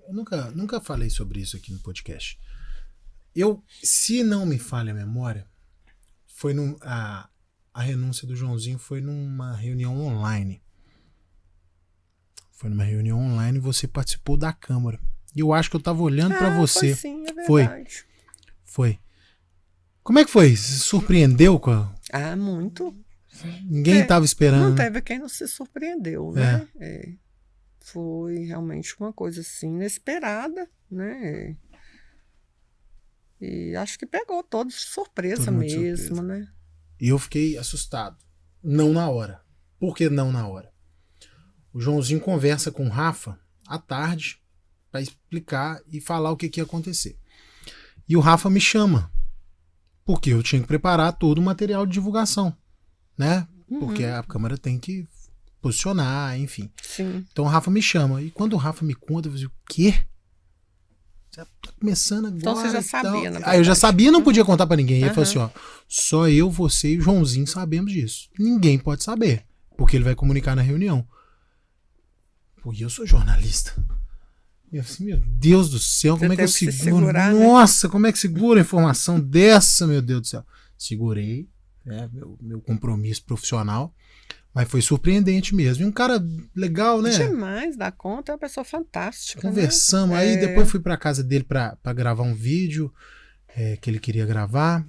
Eu nunca falei sobre isso aqui no podcast. Se não me falha a memória, foi a renúncia do Joãozinho foi numa reunião online. Foi numa reunião online e você participou da Câmara. E eu acho que eu estava olhando para você. Foi sim, é verdade. Foi. Como é que foi? Se surpreendeu com a... muito. Ninguém estava esperando. Não teve quem não se surpreendeu, né? Foi realmente uma coisa assim inesperada, né? E acho que pegou todos de surpresa mesmo, né? E eu fiquei assustado. Não na hora. Por que não na hora? O Joãozinho conversa com o Rafa à tarde para explicar e falar o que ia acontecer. E o Rafa me chama. Porque eu tinha que preparar todo o material de divulgação, né? Porque a Câmara tem que posicionar, enfim. Sim. Então o Rafa me chama. E quando o Rafa me conta, eu falei, o quê? Você tá começando agora. Então você já sabia, né? Eu já sabia, não podia contar pra ninguém. Ele falou assim, ó, só eu, você e o Joãozinho sabemos disso. Ninguém pode saber, porque ele vai comunicar na reunião. Porque eu sou jornalista. E assim, meu Deus do céu, como é que eu seguro? Nossa, como é que segura a informação dessa, meu Deus do céu? Segurei, meu compromisso profissional, mas foi surpreendente mesmo. E um cara legal, né? Demais da conta, é uma pessoa fantástica. Conversamos, né? Aí depois fui pra casa dele pra gravar um vídeo que ele queria gravar.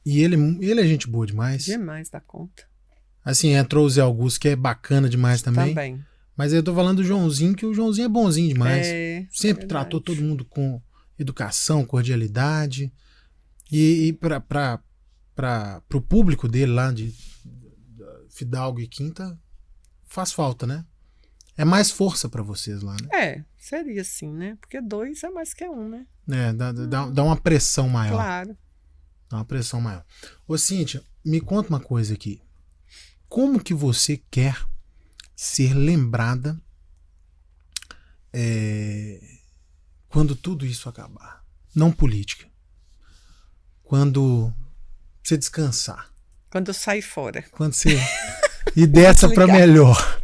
E ele é gente boa demais. Demais da conta. Assim, entrou o Zé Augusto, que é bacana demais também. Mas eu tô falando do Joãozinho, que o Joãozinho é bonzinho demais. Sempre tratou todo mundo com educação, cordialidade. E pro público dele lá de Fidalgo e Quinta, faz falta, né? É mais força pra vocês lá, né? Seria assim, né? Porque 2 é mais que 1, né? Dá uma pressão maior. Claro. Dá uma pressão maior. Ô, Cíntia, me conta uma coisa aqui. Como que você quer ser lembrada quando tudo isso acabar? Não política. Quando você descansar. Quando eu sair fora. Quando você ir dessa para melhor.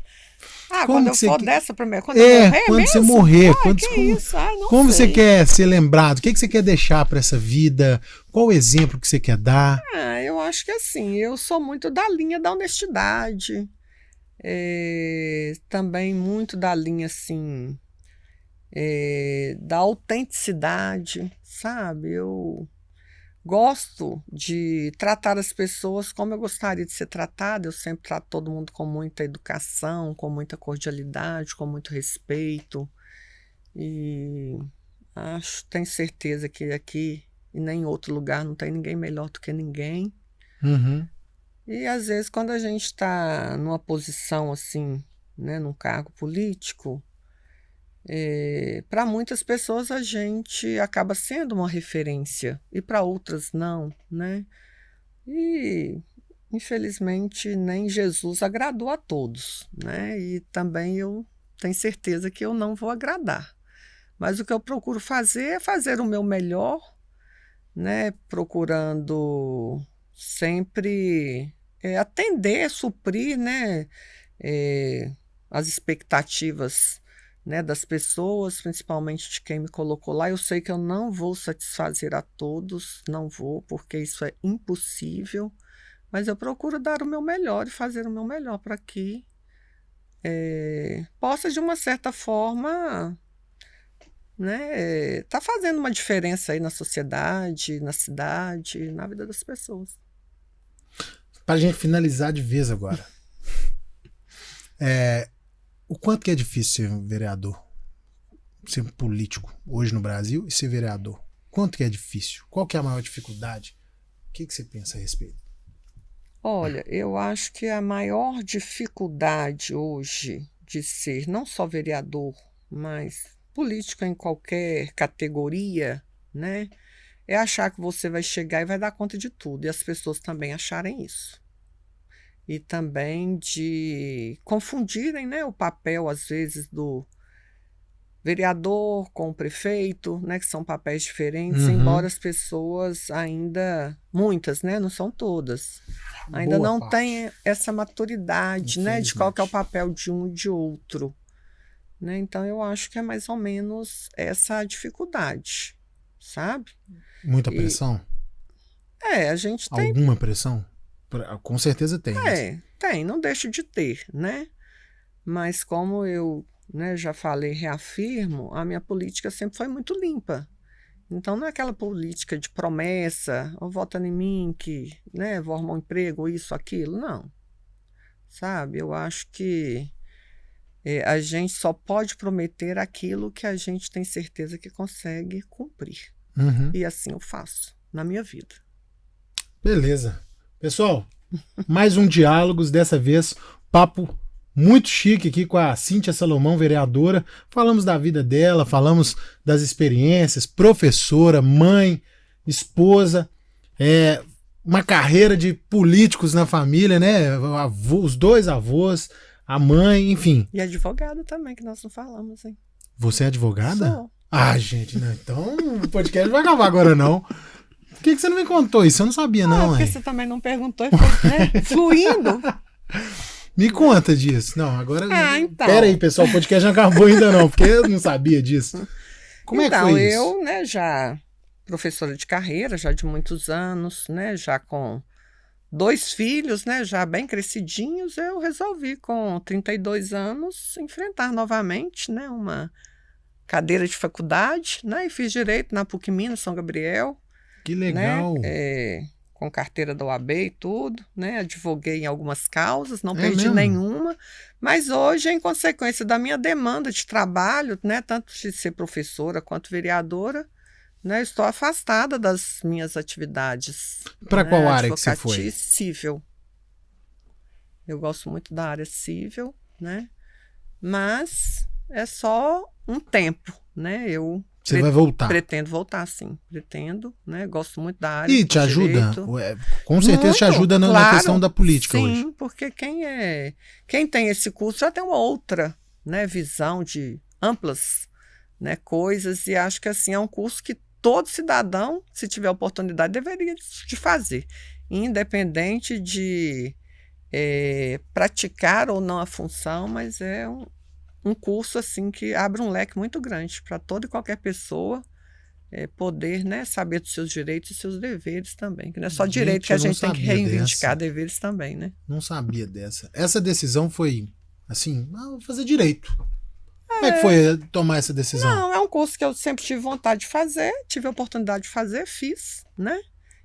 Quando eu for dessa para melhor. Quando eu morrer quando mesmo? Você morrer. Como você quer ser lembrado? O que você quer deixar para essa vida? Qual o exemplo que você quer dar? Eu acho que assim, eu sou muito da linha da honestidade. Também muito da linha assim da autenticidade, sabe? Eu gosto de tratar as pessoas como eu gostaria de ser tratada. Eu sempre trato todo mundo com muita educação, com muita cordialidade, com muito respeito. E tenho certeza que aqui e nem em outro lugar não tem ninguém melhor do que ninguém. E às vezes quando a gente está numa posição assim, né, num cargo político, para muitas pessoas a gente acaba sendo uma referência e para outras não, né? E infelizmente nem Jesus agradou a todos, né? E também eu tenho certeza que eu não vou agradar. Mas o que eu procuro fazer é fazer o meu melhor, né? Procurando sempre atender, suprir, né? As expectativas, né, das pessoas, principalmente de quem me colocou lá. Eu sei que eu não vou satisfazer a todos, não vou, porque isso é impossível, mas eu procuro dar o meu melhor e fazer o meu melhor para que possa, de uma certa forma, né, tá fazendo uma diferença aí na sociedade, na cidade, na vida das pessoas. Para a gente finalizar de vez agora, o quanto que é difícil ser vereador, ser político hoje no Brasil e ser vereador? Quanto que é difícil? Qual que é a maior dificuldade? O que você pensa a respeito? Olha, eu acho que a maior dificuldade hoje de ser não só vereador, mas político em qualquer categoria, né, é achar que você vai chegar e vai dar conta de tudo, e as pessoas também acharem isso. E também de confundirem, né, o papel, às vezes, do vereador, com o prefeito, né, que são papéis diferentes, embora as pessoas ainda, muitas, né, não são todas, ainda não têm essa maturidade, né, de qual que é o papel de um e de outro. Né? Então, eu acho que é mais ou menos essa a dificuldade, sabe? Muita pressão? A gente tem... Alguma pressão? Com certeza tem. Tem, não deixa de ter, né? Mas como eu, né, já falei, reafirmo, a minha política sempre foi muito limpa. Então, não é aquela política de promessa, ou vota em mim que, né, vou arrumar um emprego, isso, aquilo, não. Sabe? Eu acho que a gente só pode prometer aquilo que a gente tem certeza que consegue cumprir. E assim eu faço na minha vida. Beleza. Pessoal, mais um Diálogos, dessa vez papo muito chique aqui com a Cíntia Salomão, vereadora. Falamos da vida dela, falamos das experiências, professora, mãe, esposa, uma carreira de políticos na família, né? Os 2 avós, a mãe, enfim. E advogada também, que nós não falamos, hein? Você é advogada? Sou. Ah, gente, não, então o podcast não vai acabar agora, não. Por que você não me contou isso? Eu não sabia, não. Porque você também não perguntou e foi, né, fluindo. Me conta disso. Não, agora... Então. Pera aí, pessoal, o podcast não acabou ainda não, porque eu não sabia disso. Como é que foi isso? Então, eu, né, já professora de carreira, já de muitos anos, né, já com 2 filhos, né, já bem crescidinhos, eu resolvi, com 32 anos, enfrentar novamente, né, uma cadeira de faculdade, né, e fiz direito na PUC Minas, São Gabriel. Que legal. Né, com carteira da OAB e tudo, né, advoguei em algumas causas, não perdi nenhuma, mas hoje, em consequência da minha demanda de trabalho, né, tanto de ser professora quanto vereadora, né, estou afastada das minhas atividades. Para qual área que você foi? Civil. Eu gosto muito da área civil, né? Mas é só um tempo, né? Você vai voltar? Pretendo voltar, sim. Pretendo, né? Gosto muito da área. E te ajuda? Com certeza muito, te ajuda na questão da política hoje. Sim, porque quem tem esse curso já tem uma outra, né, visão de amplas, né, coisas, e acho que assim é um curso que todo cidadão, se tiver oportunidade, deveria de fazer, independente de praticar ou não a função, mas é um curso assim que abre um leque muito grande para toda e qualquer pessoa poder, né, saber dos seus direitos e seus deveres também, que não é só direito que a gente tem que reivindicar, deveres também, né? Não sabia dessa. Essa decisão foi assim, vou fazer direito. Como é que foi tomar essa decisão? Não, é um curso que eu sempre tive vontade de fazer, tive a oportunidade de fazer, fiz, né?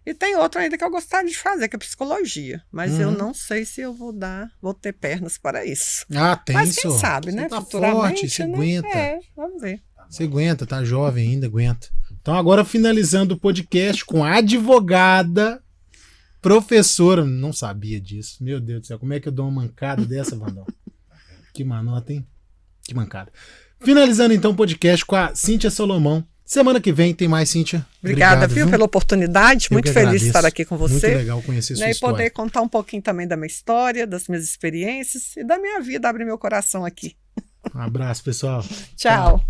E tem outro ainda que eu gostaria de fazer, que é psicologia. Mas eu não sei se eu vou ter pernas para isso. Tem mas isso. Quem sabe, você né? Tá futuramente, forte, você aguenta. Vamos ver. Você aguenta, tá jovem ainda, aguenta. Então agora finalizando o podcast com a advogada, professora. Não sabia disso. Meu Deus do céu, como é que eu dou uma mancada dessa, Vandão? Que manota, hein? Que mancada. Finalizando então o podcast com a Cíntia Salomão. Semana que vem tem mais, Cíntia. Obrigada, viu, pela oportunidade. Muito feliz de estar aqui com você. Muito legal conhecer sua história. E poder contar um pouquinho também da minha história, das minhas experiências e da minha vida, abrir meu coração aqui. Um abraço, pessoal. Tchau.